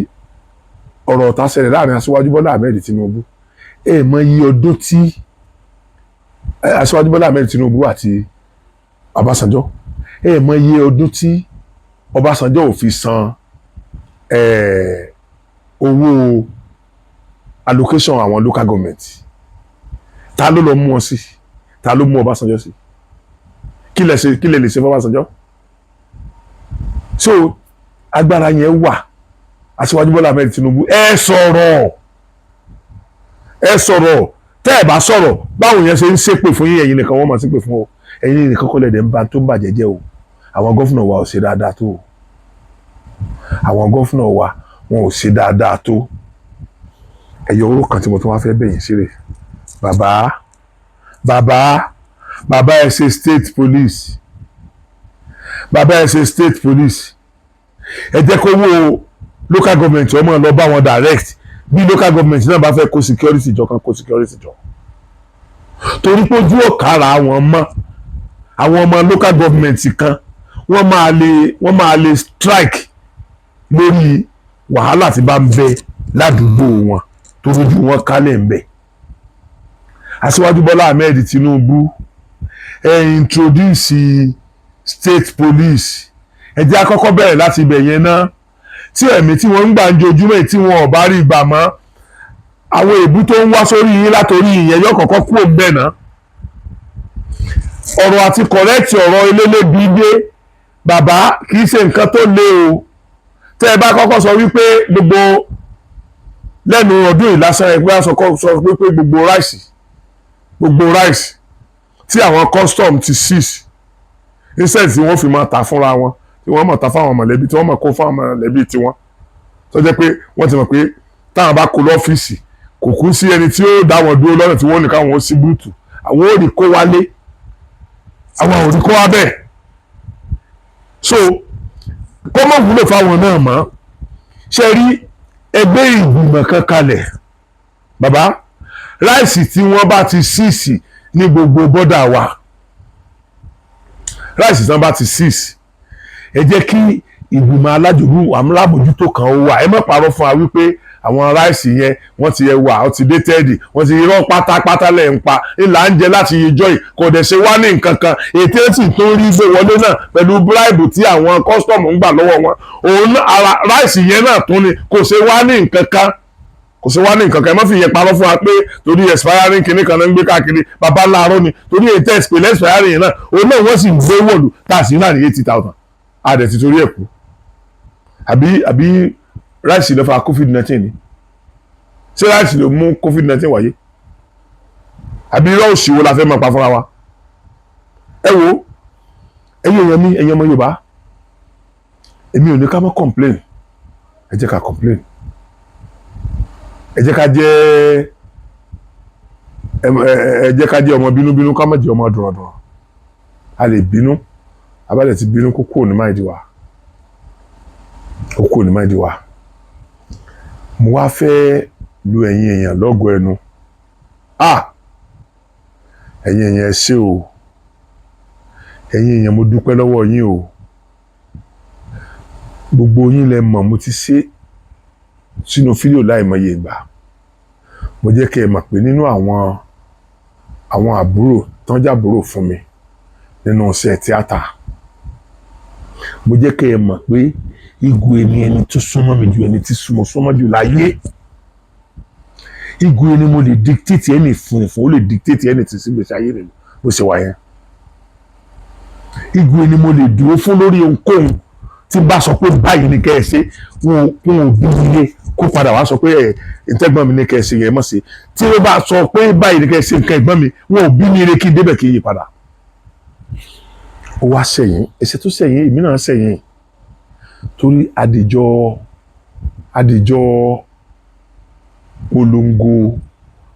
ọ̀rọ̀ ọ̀tá ṣẹlẹ̀ láàrin Aṣíwájú Bọ́lá Ahmed Tinubu mọ iye ọdún tí Aṣíwájú Bọ́lá Ahmed Tinubu àti Ọbásanjọ́ mọ iye ọdún tí Ọbásanjọ́ ò fi san owó allocation àwọn local government ta ló lọ mú wọn sí ta ló mú Ọbásanjọ́ sí kí lè lè ṣe fún Ọbásanjọ́ so agbára yẹn wà Aṣíwájú Bọ́lá Ahmed Tinubu ẹ sọ̀rọ̀ tẹ́ ẹ bá sọ̀rọ̀ báwo yẹn ṣe ń ṣépè fún yín ẹ̀yin nìkan wọ́n máa ṣépè fún ọ ẹ̀yin nìkan kọ́ lẹ́dẹ̀ ń ba tó ń bàjẹ́ jẹ́ o àwọn gọ́fúnà wa ò ṣe dáadáa tó o àwọn gọ́fúnà wa wọn ò ṣe dáadáa tó ẹ̀yọ oró kan tí mo tún wá fẹ́ bẹ̀yìn síre bàbá ẹ ṣe state police bàbá ẹ ṣe state police ẹ jẹ́ kó wo local government ọmọ lọ bá wọn direct bí local government náà bá fẹ́ kó security jọ kan kó security jọ torí pé ojú ọ̀kára àwọn ọmọ local government kan wọ́n máa lè strike lórí wàhálà tí bá ń bẹ ládùúgbò wọn tó rojú wọn kálẹ̀ ń bẹ Aṣíwájú Bọ́lá Ahmed Tinubu introduce state police ẹ jẹ́ àkọ́kọ́ bẹ̀rẹ̀ láti ibẹ̀ yẹn náà tí ẹ̀mí tí wọ́n ń gbà ń jojúmọ́ tí wọn ò bá rí ìgbà mọ́ àwọn èébú tó ń wá sórí yín látòrí ìyẹn yóò kọ́kọ́ kú òǹbẹ̀ náà ọ̀rọ̀ àti kọ̀rẹ́ẹ̀tì ọ̀rọ̀ elélébi dé bàbá kì í ṣe nǹkan tó le o tẹ́ ẹ bá kọ́kọ́ sọ wípé gbogbo lẹ́nu ọdún ìlàsàn ẹgbẹ́ sọ wípé gbogbo ráìsì tí àwọn custom ti seize instead tí wọ́n fi máa tà fúnra wọn tí wọ́n máa tà fáwọn mọ̀lẹ́bí tí wọ́n máa kó fáwọn mọ̀lẹ́bí tiwọn tó jẹ́ pé wọ́n ti mọ̀ pé táwọn bá kó lọ́fíìsì kò kú sí ẹni tí ó dá wọn dúró lọ́nà tí wọ́n ní káwọn ó sí búùtù àwọn ò ní kó wálé àwọn ò ní kó wá bẹ́ẹ̀ so kó mọ̀ wúlò fáwọn náà mọ́ ṣe rí ẹgbẹ́ ìgbìmọ̀ kan kalẹ̀ bàbá ráìsì tí wọ́n bá ti síìsì ní gbogbo bọ́dà wa ráìsì tí wọ́n bá ti síìsì ẹ jẹ́ kí ìgbìmọ̀ alábòjútó kan ó wà ẹ má parọ́ fún wa wípé àwọn ráìsì yẹn wọ́n ti yẹ wà ó ti dé tẹ́ẹ̀dì wọ́n ti irọ́ pátápátá lẹ̀ ń pa ńlá ń jẹ láti yíjọ́ yìí kò dẹ̀ ṣe wá ní nǹkan kan ètò èsì tó ń rí gbé wọlé náà pẹ̀lú bíráìbù tí àwọn kọ́sítọ́ọ̀mù ń gbà lọ́wọ́ wọn òun ara ráìsì yẹn náà tún ni kò ṣe wá ní nǹkan kan ẹ má fi yẹn parọ́ fún wa pé torí expiring kìíní kan náà ń gbé káàkiri bàbá láàárọ̀ ni torí ètò ẹ̀sìpẹ̀lẹ̀ expiring yẹn náà òun náà wọ́n sì ń gbé wọ̀lú tá a sì náà ní 80,000 àdẹ̀ ti torí ẹ̀ kú àbí ráìsì ló fa COVID-19 ni ṣé ráìsì ló mú COVID-19 wáyé àbí irọ́ òṣìwò la fẹ́ máa pa fúnra wa ẹ wo ẹ̀yin èèyàn mi ẹ̀yin ọmọ Yorùbá èmi ò ní ká má complain ẹ jẹ́ ká complain ẹ jẹ́ ká jẹ́ ọmọ bínúbínú ká má jẹ́ ọmọ dùnrọ̀dùnrọ̀ a lè bínú abálẹ̀ ti bínú kó kúrò ní máìdí wa mo wá fẹ́ lu ẹ̀yin èèyàn lọ́gọ̀ ẹnu ẹ̀yin èèyàn ẹ ṣé o ẹ̀yin èèyàn mo dúpẹ́ lọ́wọ́ yín o gbogbo yín lẹ mọ̀ mo ti ṣe sínú fídíò láìmọye ìgbà mo jẹ́ kí ẹ mọ̀ pé nínú àwọn àbúrò tán jábúrò fún mi nínú iṣẹ́ tíátà mo jẹ́ kí ẹ mọ̀ pé Igwe ni ẹni tó súnmọ́ mi ju ẹni tí mo súnmọ́ jù láyé Igwe ni mo lè dictate ẹni fún ó lè dictate ẹni tí sígbèsí ayé rẹ̀ bó ṣe wà yẹn Igwe ni mo lè dúró fún lórí ohunkóhun tí bá sọ pé báyìí ni kẹ́ ẹ ṣe wọn ò bí ilé kó padà wá sọ pé ìtẹ́gbọ́n mi ní kẹ́ ẹ ṣe yẹn mọ̀ sí tí ó bá sọ pé báyìí ni kẹ́ ẹ ṣe nǹkan ẹ̀gbọ́n mi wọn ò bí ní eré kí n débẹ̀ kí n yí padà ó wá sẹ́yìn ẹsẹ̀ tó sẹ́yìn èmi náà sẹ́yìn torí adìjọ polongo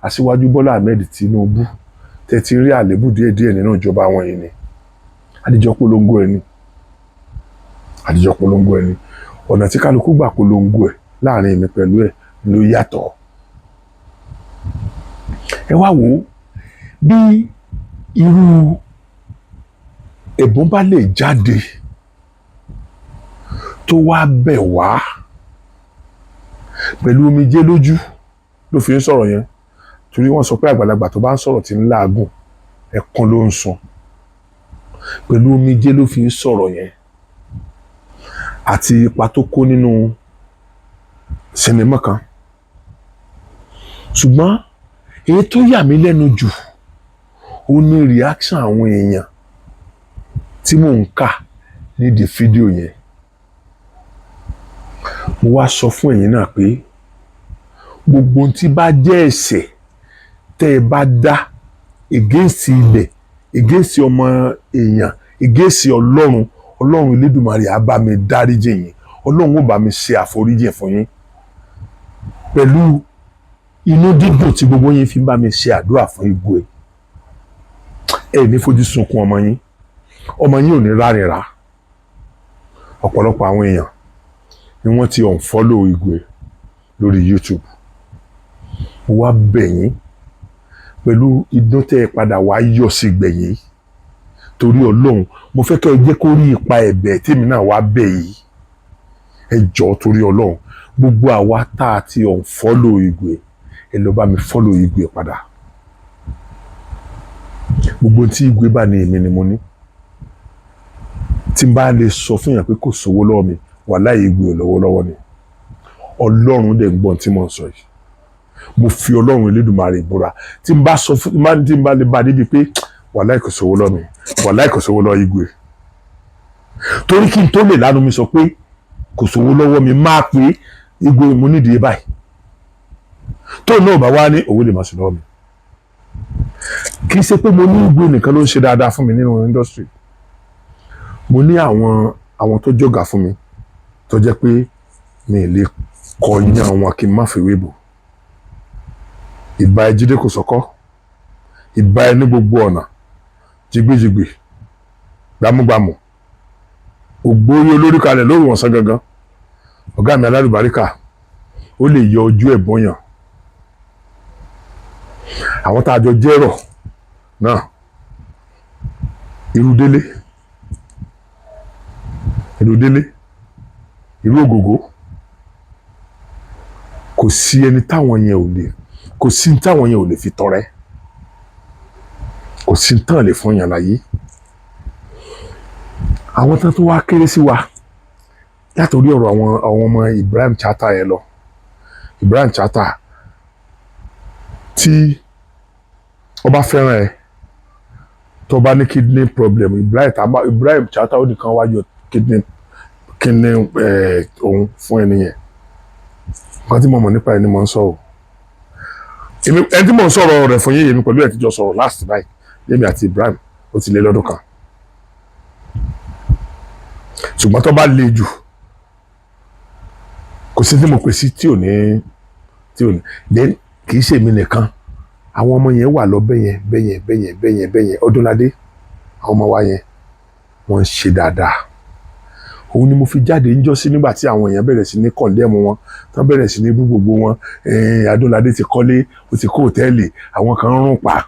Aṣíwájú Bọ́lá Ahmed Tinubu tẹ́tí rí àlébù díẹ̀díẹ̀ nínú ìjọba wọn yìí ni adìjọ polongo ẹni ọ̀nà tí kálukú gbà polongo ẹ̀ láàrin èmi pẹ̀lú ẹ̀ ló yàtọ̀ ẹ wá wò ó bí irú ẹ̀bùn bá lè jáde tó wá bẹ̀ wá pẹ̀lú omijé lójú ló fi ń sọ̀rọ̀ yẹn, torí wọ́n sọ pé àgbàlagbà tó bá ń sọ̀rọ̀ tí ń láàgùn ẹ̀kan ló ń sun, pẹ̀lú omijé ló fi ń sọ̀rọ̀ yẹn, àti ipa tó kó nínú sinimá kan. Ṣùgbọ́n èyí tó yà mí lẹ́nu jù ó ní reaction àwọn èèyàn tí mò ń kà nídìí fídíò yẹn. Mo wá sọ fún ẹ̀yin náà pé gbogbo ohun tí bá jẹ́ ẹ̀ṣẹ̀ tẹ́ ẹ bá dá against ilẹ̀, against ọmọ èèyàn, against Ọlọ́run, Ọlọ́run Elédùmarè á bá mi dáríjì yín, Ọlọ́run ó bá mi ṣe àforíjì fún yín pẹ̀lú inú dídùn tí gbogbo yín fi ń bá mi ṣe àdúrà fún Igwe. Ẹ ní fojú sunkún ọmọ yín ò ní rárìnrà. Ọ̀pọ̀lọpọ̀ àwọn èèyàn ni wọ́n ti unfollow Igwe lórí YouTube. Mo wá bẹ̀ yín pẹ̀lú idán tẹ́ ẹ padà wá yọ sí gbẹ̀yìn torí Ọlọ́run, mo fẹ́ kẹ́ ẹ jẹ́ kó rí ipa ẹ̀bẹ̀ tèmi náà wá bẹ̀ yìí. Ẹ jọ̀ọ́ torí Ọlọ́run, gbogbo àwa tá a ti unfollow Igwe, ẹ lọ bá mi follow Igwe padà. Gbogbo tí Igwe bá ní èmi ni mo ní. Tí n bá lè sọ fún yàn pé kò sówó lọ́wọ́ mi, wàláhì Igwe ò lọ́wọ́ ni. Ọlọ́run dẹ̀ ń gbọ́n tí mo ń sọ yìí. Mo fi Ọlọ́run Elédùmarè búra. Tí n bá sọ fún tí n bá lè bá débi pé wàláhì kò sówó lọ́wọ́ mi, wàláhì kò sówó lọ́wọ́ Igwe. Torí kí n tó lè lánàá mi sọ pé kò sówó lọ́wọ́ mi, máa pé Igwe mo nídìí báyìí. Tó náà bá wá ní owó lè máa ṣe lọ́wọ́ mi. Kì í ṣe pé mo ní Igwe nìkan ló ń ṣe dáadáa fún mi nínú industry. Mo ní àwọn tó jọ̀gá fún mi tó jẹ́ pé mi ò lè kọyán wọn kí n má fi wébò. Ìbà Jídé kò sọ́kọ́, ìbà ẹ ní gbogbo ọ̀nà, jìgbìjìgbì, gbámúgbámù, ògbórí olórí kalẹ̀ lórí wọn sán gangan. Ọ̀gá mi alálùbáríkà, ó lè yọ ojú ẹ̀ bọ́yàn. Àwọn tá a jọ jẹ́rọ̀ náà, irú Délé, irú Ògògó, kò sí ẹni táwọn yẹn ò lè, kò sí táwọn yẹn ò lè fi tọrẹ, kò sí tán lè fún yàn láyé. Àwọn tán tó wá kéré sí wa látòrí ọ̀rọ̀ àwọn ọmọ Ibrahim Chatta yẹn lọ. Ibrahim Chatta tí ọba fẹ́ràn ẹ tó bá ní kidney problem, Ibrahim Chatta ó nìkan wá yọ kidney òun fún ẹni yẹn. Nǹkan tí mo mọ̀ nípa ẹni mo ń sọ o. Ẹni tí mo ń sọ̀rọ̀ rẹ̀ fún yín, èmi pẹ̀lú ẹ̀ tí jọ sọ̀rọ̀ last night, yémi àti Ibrahim ó ti lé lọ́dún kan. Ṣùgbọ́n tó bá le jù, kò sí tí mo pè sí tí ò ní. Then kì í ṣe èmi nìkan. Àwọn ọmọ yẹn wà lọ bẹ́yẹn. Ọdúnládé, àwọn ọmọ wa yẹn, wọ́n ń ṣe dáadáa. Òun ni mo fi jáde ń jọ́sí nígbà tí àwọn èèyàn bẹ̀rẹ̀ sí ní condemn wọn, tán bẹ̀rẹ̀ sí ní bú gbogbo wọn. Adúnládé ti kọ́lé, ó ti kó hòtẹ́ẹ̀lì, àwọn kan ń rún pa.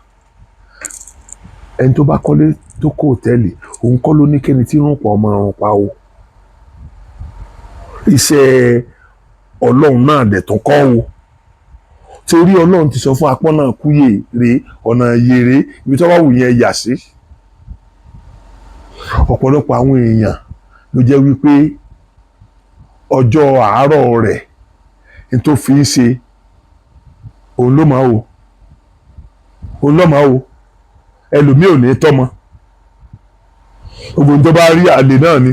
Ẹni tó bá kọ́lé tó kó hòtẹ́ẹ̀lì, òun kọ́ ló ní kẹ́ni tí ń rún pa ọmọ rún pa o. Iṣẹ́ Ọlọ́run náà dẹ̀ tún kọ́ o. Torí Ọlọ́run ti sọ fún apọ́n náà kúyè rè, ọ̀nà yèrè, ibi tó bá wù yẹn yà sí. Ọ̀pọ̀lọpọ̀ àwọn èèyàn ló jẹ́ wípé ọjọ́ àárọ̀ rẹ̀ ní tó fi ń ṣe òun ló máa o. Ẹlòmíì ò ní tọ́mọ. Gbogbo tó bá rí àlè náà ni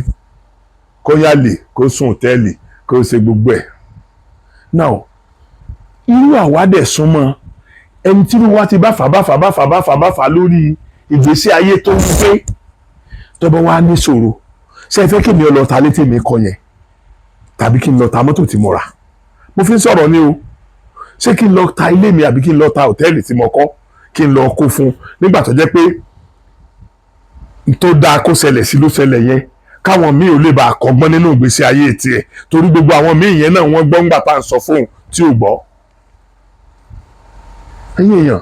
kó yálè, kó sùn hòtẹ́ẹ̀lì, kó ṣe gbogbo ẹ̀. Now, irú àwádẹ̀ súnmọ́ ẹni tí wọ́n ti bá fà lórí ìgbésí ayé tó ń gbé tó bá wá ní ṣòro. Ṣé ẹ fẹ́ kí mi lọ ta létí mi kọ yẹn tàbí kí n lọ ta mọ́tò tí mo rà? Mo fi ń sọ̀rọ̀ ni o. Ṣé kí n lọ ta ilé mi àbí kí n lọ ta hòtẹ́ẹ̀lì tí mo kọ́ kí n lọ kó fún nígbà tó jẹ́ pé tó dáa kó ṣẹlẹ̀ sí ló ṣẹlẹ̀ yẹn, káwọn míì ò lè bá àkọ́gbọ́n nínú ìgbésí ayé tiẹ̀, torí gbogbo àwọn míì yẹn náà wọ́n gbọ́ ńgbà tá à ń sọ fóun tí ò gbọ́. Ẹ̀yin èèyàn,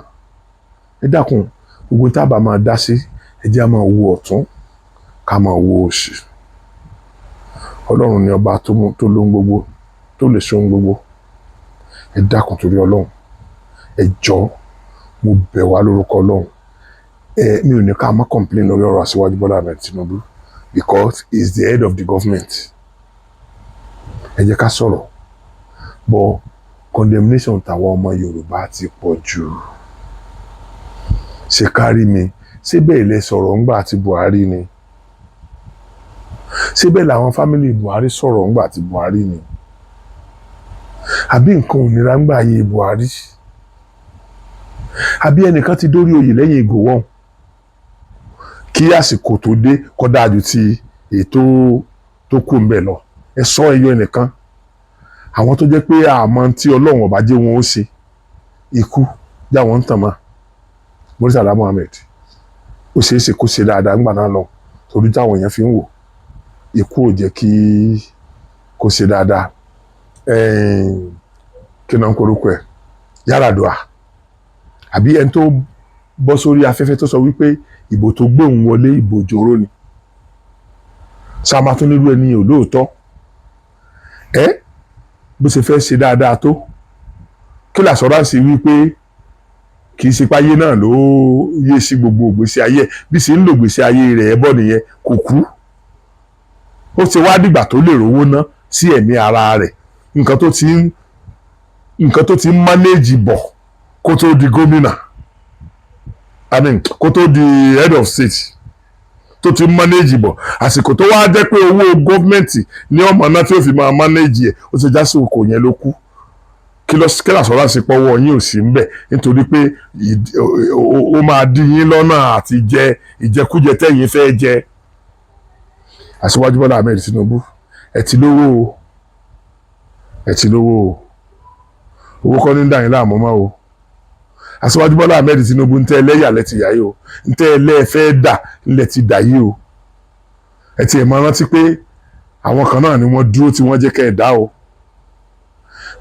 ẹ dákun, gbogbo tá a bá máa dá sí ẹ jẹ́ á máa wo ọ̀tún ká máa wo òsì. Ọlọ́run ni ọba tó lóhun gbogbo, tó lè ṣe ohun gbogbo. Ẹ dákun torí Ọlọ́run, ẹ jọ̀ọ́ mo bẹ̀ wá lórúkọ Ọlọ́run. Mi ò ní ká má complain lórí ọ̀rọ̀ Asiwaju Bola Ahmed Tinubu because he is the head of the government. Ẹ jẹ́ ká sọ̀rọ̀, but condemnation tàwọn ọmọ Yorùbá ti pọ̀ jù. Ṣé kárí mi, ṣé bẹ́ẹ̀ lẹ sọ̀rọ̀ ńgbà tí Buhari ni? Ṣé bẹ́ẹ̀ làwọn fámìlì Buhari sọ̀rọ̀ ńgbà tí Buhari ni? Àbí nǹkan ò nira ńgbà ayé Buhari? Àbí ẹnìkan ti dórí oyè lẹ́yìn Ìgòwọ́n kí àsìkò tó dé kó dájú ti ètò tó kù ń bẹ̀ lọ? Ẹ sọ ẹyọ ẹnìkan. Àwọn tó jẹ́ pé àmọ́ tí Ọlọ́run ọba jẹ́ wọn ó ṣe ikú já wọn ń tàn mọ́. Murtala Muhammed ó ṣeé ṣe kó ṣe dáadáa ńgbà náà lọ torí táwọn èèyàn fi ń wò ikú ò jẹ́ kí kó ṣe dáadáa. Kí náà ń korúkọ ẹ̀? Yar'Adua àbí ẹni tó bọ́ sórí afẹ́fẹ́ tó sọ wípé ìbò tó gbé òun wọlé ìbò jòrò ni. Sáà tún nílùú ẹni ò lóòótọ́. Bó ṣe fẹ́ ṣe dáadáa tó kí l'assurance wípé kì í ṣe páyé náà ló yé sí gbogbo ìgbésí ayé bí ṣe ń lò ìgbésí ayé rẹ̀ bọ́ nìyẹn kò kú. Ó ti wá dìgbà tó lè rówó ná sí ẹ̀mí ara rẹ̀ nǹkan tó ti ń manage bọ̀ kó tó di gómìnà kó tó di head of state tó ti ń manage bọ̀ àsìkò tó wá jẹ́ pé owó gọ́ọ̀mẹ̀ntì ní ọmọ náà tí ó fi máa manage ẹ̀ ó ti já sí òkò yẹn ló kú. Kí l'assurance sí pọ́wọ́ yín ò sí ń bẹ̀ nítorí pé ó máa dí yín lọ́nà àti jẹ ìjẹkújẹ tẹ́yìn fẹ́ jẹ. Asiwaju Bola Ahmed Tinubu ẹ ti lówó o owó kọ́ ní dà yín láàmú mọ́ o. Asiwaju Bola Ahmed Tinubu ntẹ́ ẹlẹ́yà lẹ ti yà yìí o, ntẹ́ ẹlẹ́fẹ́ dà ńlẹ̀ ti dà yìí o. Ẹ ti ẹ̀ máa rántí pé àwọn kan náà ni wọ́n dúró tí wọ́n jẹ́ kẹ́ ẹ̀ dá o.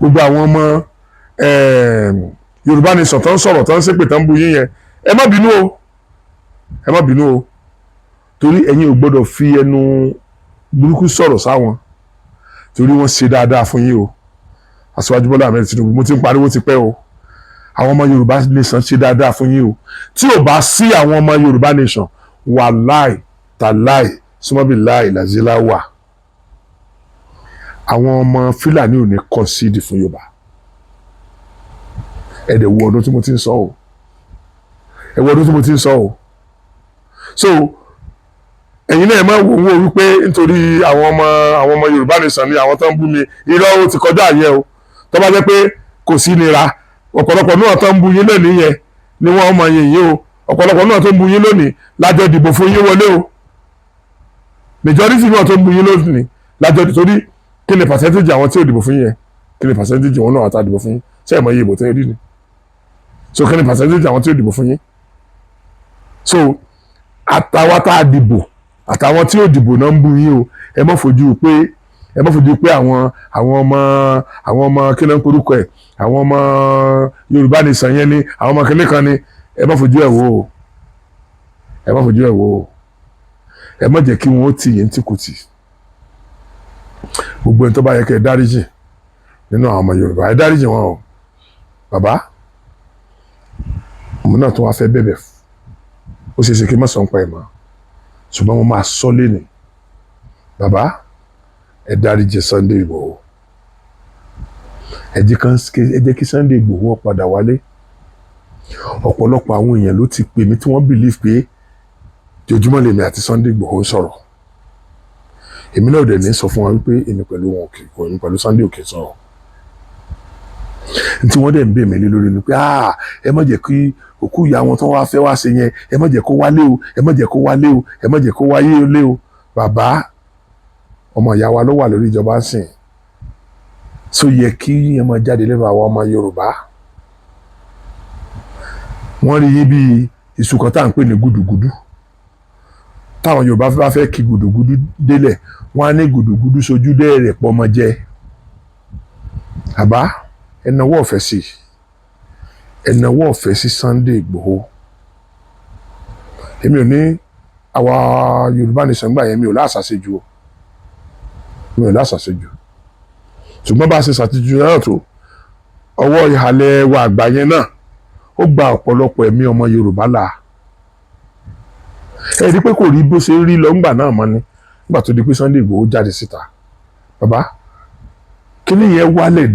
Gbogbo àwọn ọmọ Yorùbá nation tó ń sọ̀rọ̀ tó ń ṣépè tó ń bu yín yẹn ẹ má bínú o torí ẹ̀yin ò gbọ́dọ̀ fi ẹnu burúkú sọ̀rọ̀ sáwọn torí wọ́n ṣe dáadáa fún yín o. Asiwaju Bola Ahmed Tinubu mo ti ń pariwo ti pẹ́ o. Àwọn ọmọ Yorùbá nation ṣe dáadáa fún yín o. Tí ò bá sí àwọn ọmọ Yorùbá nation wàláì tàláì súnmọ́bìláì làzílà wà. Àwọn ọmọ Fúlàní ò ní concede fún Yorùbá. Ẹ̀dẹ̀ wo ọdún tí mo ti ń sọ o. So ẹ̀yin náà ẹ máa wò ó wípé nítorí àwọn ọmọ Yorùbá nation ni àwọn tó ń bú mi irọ́ ó ti kọjá yẹn o. Tó bá jẹ́ pé kò sí nira ọ̀pọ̀lọpọ̀ náà tó ń bú yín lónìí yẹn ni wọ́n mọ yín yìí o. Ọ̀pọ̀lọpọ̀ náà tó ń bú yín lónìí lájọ dìbò fún yín wọlé o. Majority náà tó ń bú yín lónìí lájọ torí kí ni percentage àwọn tí ò dìbò fún yín yẹn kí ni percentage wọn náà tá dìbò fún yín ṣé ẹ mọ iye ìbò tẹ́ ẹ rí ni. So kí ni percentage àwọn tí ò dìbò fún yín. So àtàwọn tá a dìbò àtàwọn tí ò dìbò náà ń bú yín o. Ẹ má fojú pé àwọn ọmọ kí ló ń korúkọ ẹ̀ àwọn ọmọ Yorùbá nation yẹn ni àwọn ọmọ kìnìún kan ni ẹ má fojú ẹ̀ wò ó. Ẹ má jẹ́ kí wọ́n ó tì yín tìkùtì. Gbogbo ẹni tó bá yẹ kẹ́ ẹ dáríjì nínú àwọn ọmọ Yorùbá ẹ dáríjì wọn o. Bàbá ọmọ náà tó wá fẹ́ bẹ̀bẹ̀ ó ṣe é ṣe kí n má sọ ń pa ẹ̀ mọ́ ṣùgbọ́n mo máa sọ lẹ́nu. Bàbá ẹ dáríjì Sunday Igboho. Ẹ jẹ́ kí Sunday Igboho padà wálé. Ọ̀pọ̀lọpọ̀ àwọn èèyàn ló ti pè mí tí wọ́n believe pé jojúmọ́ lèmi àti Sunday Igboho ń sọ̀rọ̀. Èmi náà dẹ̀ ní sọ fún wọn wípé èmi pẹ̀lú Sunday òkè sọ̀rọ̀. Tí wọ́n dẹ̀ ń bè mí lé lórí ni pé ẹ má jẹ́ kí òkú ìyá wọn tó wá fẹ́ wá ṣe yẹn ẹ má jẹ́ kó wálé o ẹ má jẹ́ kó wálé o ẹ má jẹ́ kó wáyé lé o. Bàbá ọmọ ìyá wa ló wà lórí ìjọba sìn so yẹ kí ẹ máa jáde lẹ́nu àwọn ọmọ Yorùbá. Wọ́n rí yín bí iṣu kan tá à ń pè ní gùdùgùdù. Táwọn Yorùbá bá fẹ́ kí gùdùgùdù délẹ̀ wọ́n á ní gùdùgùdù sojú dẹ́rẹ̀ pọ́mọ jẹ. Àbá ẹnáwó ọ̀fẹ́ sí Sunday Igboho èmi ò ní àwa Yorùbá nation gbà yẹn mi ò láṣàṣejù o mi ò láṣàṣejù ṣùgbọ́n bá a ṣe ṣàtijọ́ náà tó ọwọ́ ìhàlẹ̀ wa àgbà yẹn náà ó gba ọ̀pọ̀lọpọ̀ ẹ̀mí ọmọ Yorùbá là ẹ rí pé kò rí bó ṣe rí lọ ńgbà náà mọ́ ni nígbà tó di pé Sunday Igboho jáde síta bàbá kíní yẹn wálẹ̀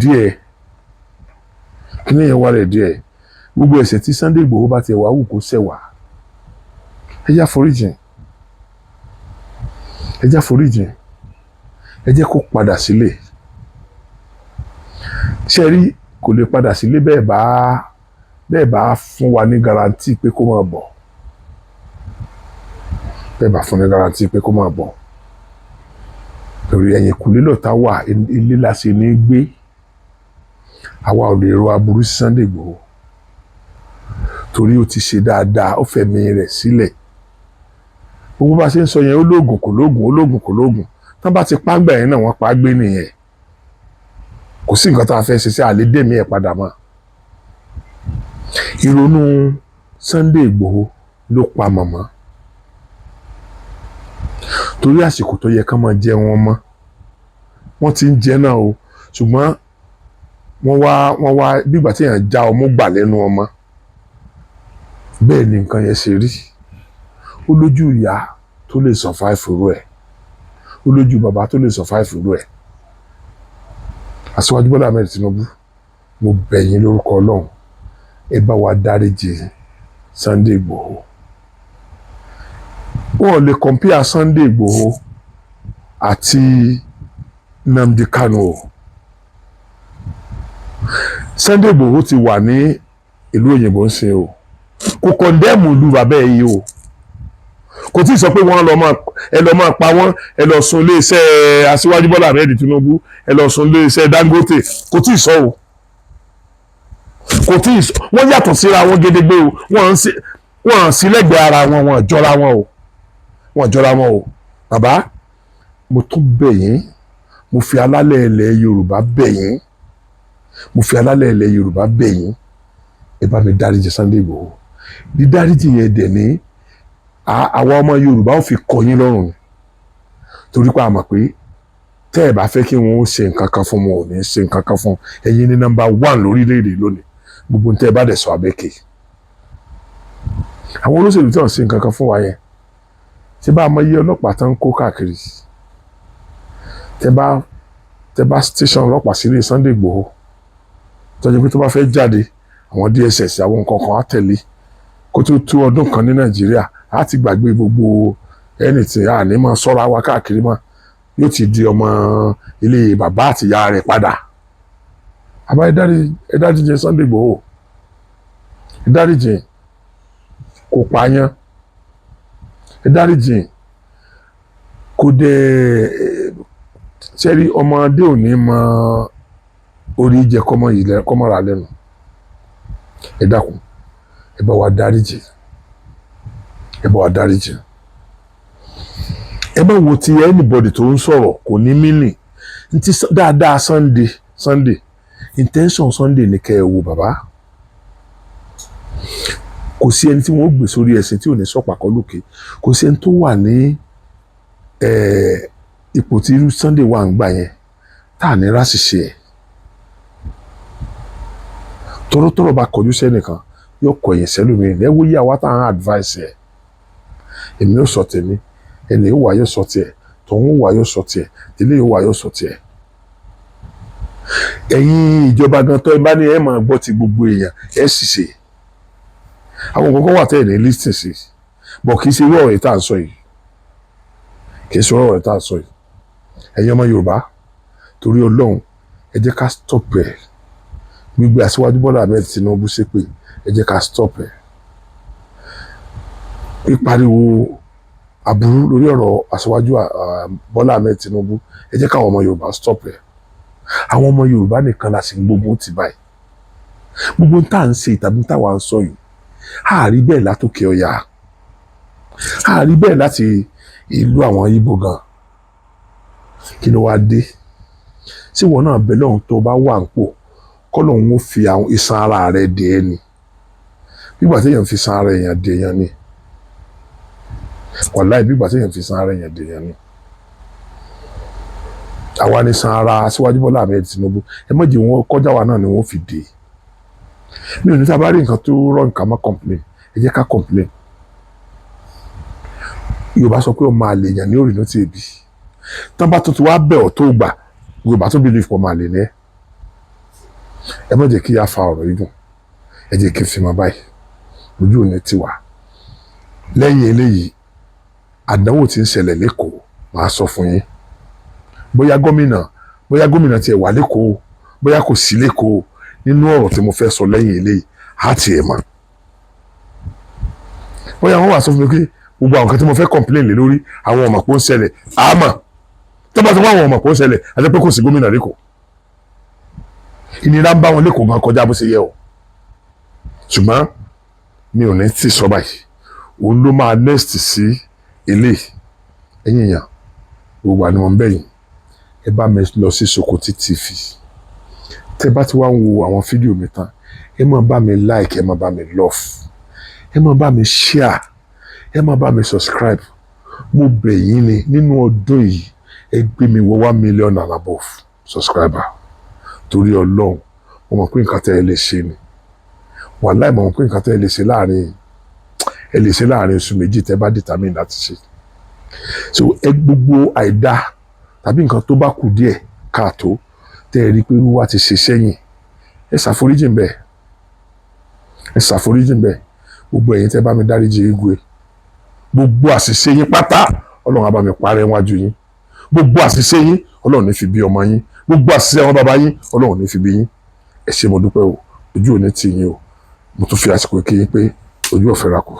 díẹ̀ gbogbo ẹ̀ṣẹ̀ tí Sunday Igboho bá tiẹ̀ wá wù kó ṣẹ̀ wá ẹ jẹ́ àforíjìn ẹ jẹ́ kó padà sílé ṣe rí kò lè padà sílé bẹ́ẹ̀ bá fún wa ní garanti pé kó máa bọ̀ torí ẹ̀yìn kùlé lọ́ta wà ilé la ṣe ní gbé àwa ò lè ro aburú sí Sunday Igboho torí ó ti ṣe dáadáa ó fẹ̀mí rẹ̀ sílẹ̀ gbogbo bá ṣe ń sọ yẹn ó lóògùn kò lóògùn tán bá ti pàgbà yẹn náà wọ́n pa gbé nìyẹn kò sí nǹkan tá a fẹ́ ṣe sí àlédèmí ẹ̀ padà mọ́ ìrònú Sunday Igboho ló pa màmá torí àsìkò tó yẹ kán máa jẹ wọn mọ́ wọ́n ti ń jẹ náà o ṣùgbọ́n wọ́n wá bígbà tí èèyàn já ọmú gbà lẹ́nu ọmọ bẹ́ẹ̀ ni nǹkan yẹn ṣe rí ó lójú ìyá tó lè survive irú ẹ̀ ó lójú bàbá tó lè survive irú ẹ̀ Aṣíwájú Bọ́lá Ahmed Tinubu mo bẹ̀ yín lórúkọ Ọlọ́run ẹ bá wa dáríjì Sunday Igboho wọn ò lè compare Sunday Igboho àti Nnamdi Kanu o Sunday Igboho ti wà ní ìlú òyìnbó ń ṣe o kò kọ̀ndẹ́mù ìlú bàbá ẹ̀ yìí o kò tí ì sọ pé wọ́n lọ máa pa wọ́n ẹ lọ sun iléeṣẹ́ Aṣíwájú Bọ́lá Ahmed Tinubu ẹ lọ sun iléeṣẹ́ Dangote kò tí ì sọ o wọ́n yàtọ̀ síra wọn gédégbé o wọ́n sí lẹ́gbẹ̀ẹ́ ara wọn wọ́n jọra wọn o bàbá mo tún bẹ̀ yín mo fi alálẹ̀ ilẹ̀ Yorùbá bẹ̀ yín ẹ bá mi dáríjì Sunday Igboho dídáríjì yẹn dẹ̀ ní àwa ọmọ Yorùbá ò fi kọ́ yín lọ́rùn ni torí pé a mọ̀ pé tẹ́ ẹ bá fẹ́ kí wọ́n ṣe nǹkan kan fún wọn ò ní ṣe nǹkan kan fún ẹ̀yin ní nọ́mbà 1 lórílẹ̀‐èdè lónìí gbogbo tẹ́ ẹ bá dẹ̀ sọ abẹ́kẹ̀ àwọn olóṣèlú tí wọ́n ṣe nǹkan kan fún wa yẹn ṣé bá a mọ iye ọlọ́pàá tán ń kó káàkiri tẹ́ bá station ọlọ́pàá sílé Sunday Igboho tọ́jú pé tó bá fẹ́ jáde àwọn DSS àwọn nǹkan kan á tẹ̀lé kó tó ọdún kan ní Nàìjíríà á ti gbàgbé gbogbo anything a ní máa sọ́ra wa káàkiri mọ́ yóò ti di ọmọ ilé bàbá àti ìyá rẹ̀ padà àbá ẹ dáríjì Sunday Igboho ẹ dáríjì kò pààyàn ẹ dáríjì kò dẹ̀ sẹ́rí ọmọdé ò ní mọ orí jẹ kọ́mọ ra lẹ́nu ẹ dákun ẹ bá wa dáríjì ẹ bá wo ti anybody tó ń sọ̀rọ̀ kò ní mínì ntí dáadáa Sunday intention Sunday ní kẹ́ ẹ wo bàbá kò sí ẹni tí wọ́n gbé sórí ẹ̀sìn tí ò ní sọ̀pà kọ́ lókè kò sí ẹni tó wà ní ipò tí Sunday wà ń gbà yẹn tá à ní ráṣìṣe ẹ̀ tọ́rọ́tọ́rọ́ bá kọjú sẹ́nìkan yóò kọ ẹ̀yìn sẹ́lómi ẹ̀ wó yí àwa tá à ń advice ẹ̀ èmi yóò sọ tèmi ẹni yóò wá yóò sọ tiẹ̀ tọ̀hún yóò wá yóò sọ tiẹ̀ ilé yóò wá yóò sọ tiẹ̀ ẹ̀yin ìjọba gan tó ẹ bá ní ẹ máa gbọ́ ti gbogbo èèyàn ẹ sì ṣe àwọn kankan wà tẹ́ ẹ̀ ní listing sí bọ̀ kì í ṣe irú ọ̀rọ̀ tá à ń sọ yìí ẹ̀yin ọmọ Yorùbá torí Ọlọ́run ẹ jẹ́ ká stop ẹ̀ gbígbé Aṣíwájú Bọ́lá Ahmed Tinubu ṣépè ẹ jẹ́ ká stop ẹ̀ pípariwo aburú lórí ọ̀rọ̀ Aṣíwájú Bọ́lá Ahmed Tinubu ẹ jẹ́ káwọn ọmọ Yorùbá stop ẹ̀ àwọn ọmọ Yorùbá nìkan la sì ń gbógun ti báyìí gbogbo tá à ń ṣe tàbí táwa ń sọ yìí àárí bẹ́ẹ̀ látòkè ọ̀yà àárí bẹ́ẹ̀ láti ìlú àwọn Ìgbò gan kí ló wá dé tí wọn náà bẹ lọ́hùn tó bá wà ń pò kọ́ lòun ó fi àwọn iṣan ara rẹ̀ dè é ni nígbà téèyàn fi iṣan ara èèyàn dè èèyàn ni wàláì bí ìgbà tí èèyàn fi san ara èèyàn dèèyàn ni. àwa ni san ara Aṣíwájú Bọ́lá Ahmed Tinubu, ẹ má jẹ́ wọn kọjá wa náà ni wọ́n fi dè. mi ò ní sábà rí nǹkan tó rọ nǹkan má complain, ẹ jẹ́ ká complain. Yorùbá sọ pé ọmọ àlè èèyàn ní òrìnà tí èbí tán bá tuntun wá bẹ̀ ọ́ tó gbà, Yorùbá tún bí lè fọ ọmọ àlè ní ẹ. ẹ má jẹ́ kí a fa ọ̀rọ̀ yìí gùn, ẹ jẹ́ kí n fi mọ báyìí ojú òní tiwa. lẹ́yìn eléyìí àdánwò tí ń ṣẹlẹ̀ lẹ́kọ̀ọ́ màá sọ fún yín. bóyá gómìnà tiẹ̀ wà lẹ́kọ̀ọ́, bóyá kò sí lẹ́kọ̀ọ́, nínú ọ̀rọ̀ tí mo fẹ́ sọ lẹ́yìn eléyìí á tiẹ̀ mọ̀. bóyá wọ́n wà sọ fún mi pé gbogbo àwọn kan tí mo fẹ́ complain lé lórí àwọn ọmọ pọ̀ ń ṣẹlẹ̀ àmọ́ tó bá ti wá àwọn ọmọ pọ̀ ń ṣẹlẹ̀ àti pé kò sí gómìnà lẹ́kọ̀ọ́. ìnira ń bá wọn lẹ́kọ̀ọ́ gan kọjá bó ṣe yẹ o. ṣùgbọ́n mi ò ní tí sọ báyìí, òun ló máa next sí eléyìí. ẹ̀yin èèyàn gbogbo àni wọn bẹ́yìn, ẹ bá mi lọ sí Sokoti TV. tẹ bá ti wá ń wo àwọn fídíò mi tán, ẹ máa bá mi like, ẹ máa bá mi love, ẹ máa bá mi share, ẹ máa bá mi subscribe. mo bẹ̀ yín ni nínú ọdún yìí ẹ gbé mi wọ 1 million and above subscriber. torí Ọlọ́run mo mọ̀ pé nǹkan tẹ́ ẹ lè ṣe ni, wàláì mo mọ̀ pé nǹkan tẹ́ ẹ lè ṣe láàrin oṣù méjì tẹ́ bá determine láti ṣe. so ẹ gbogbo àìdá tàbí nǹkan tó bá kù díẹ̀ káàtó tẹ́ ẹ rí pé wíwá ti ṣe sẹ́yìn, ẹ ṣàforíjìn bẹ́ẹ̀, ẹ ṣàforíjìn bẹ́ẹ̀. gbogbo ẹ̀yin tẹ́ bá mi dáríjì igwe, gbogbo àṣìṣe yín pátá Ọlọ́run á bá mi parẹ́ wájú yín. gbogbo àṣìṣe yín Ọlọ́run ní fi bí ọmọ yín, gbogbo àṣìṣe àwọn bàbá yín Ọlọ́run ní fi bí yín. ẹ ṣé mo dúpẹ́ o, ojú ò ní tì yín o. mo tún fi àsìkò kí yín pé ojú ò fẹ́ ra kù.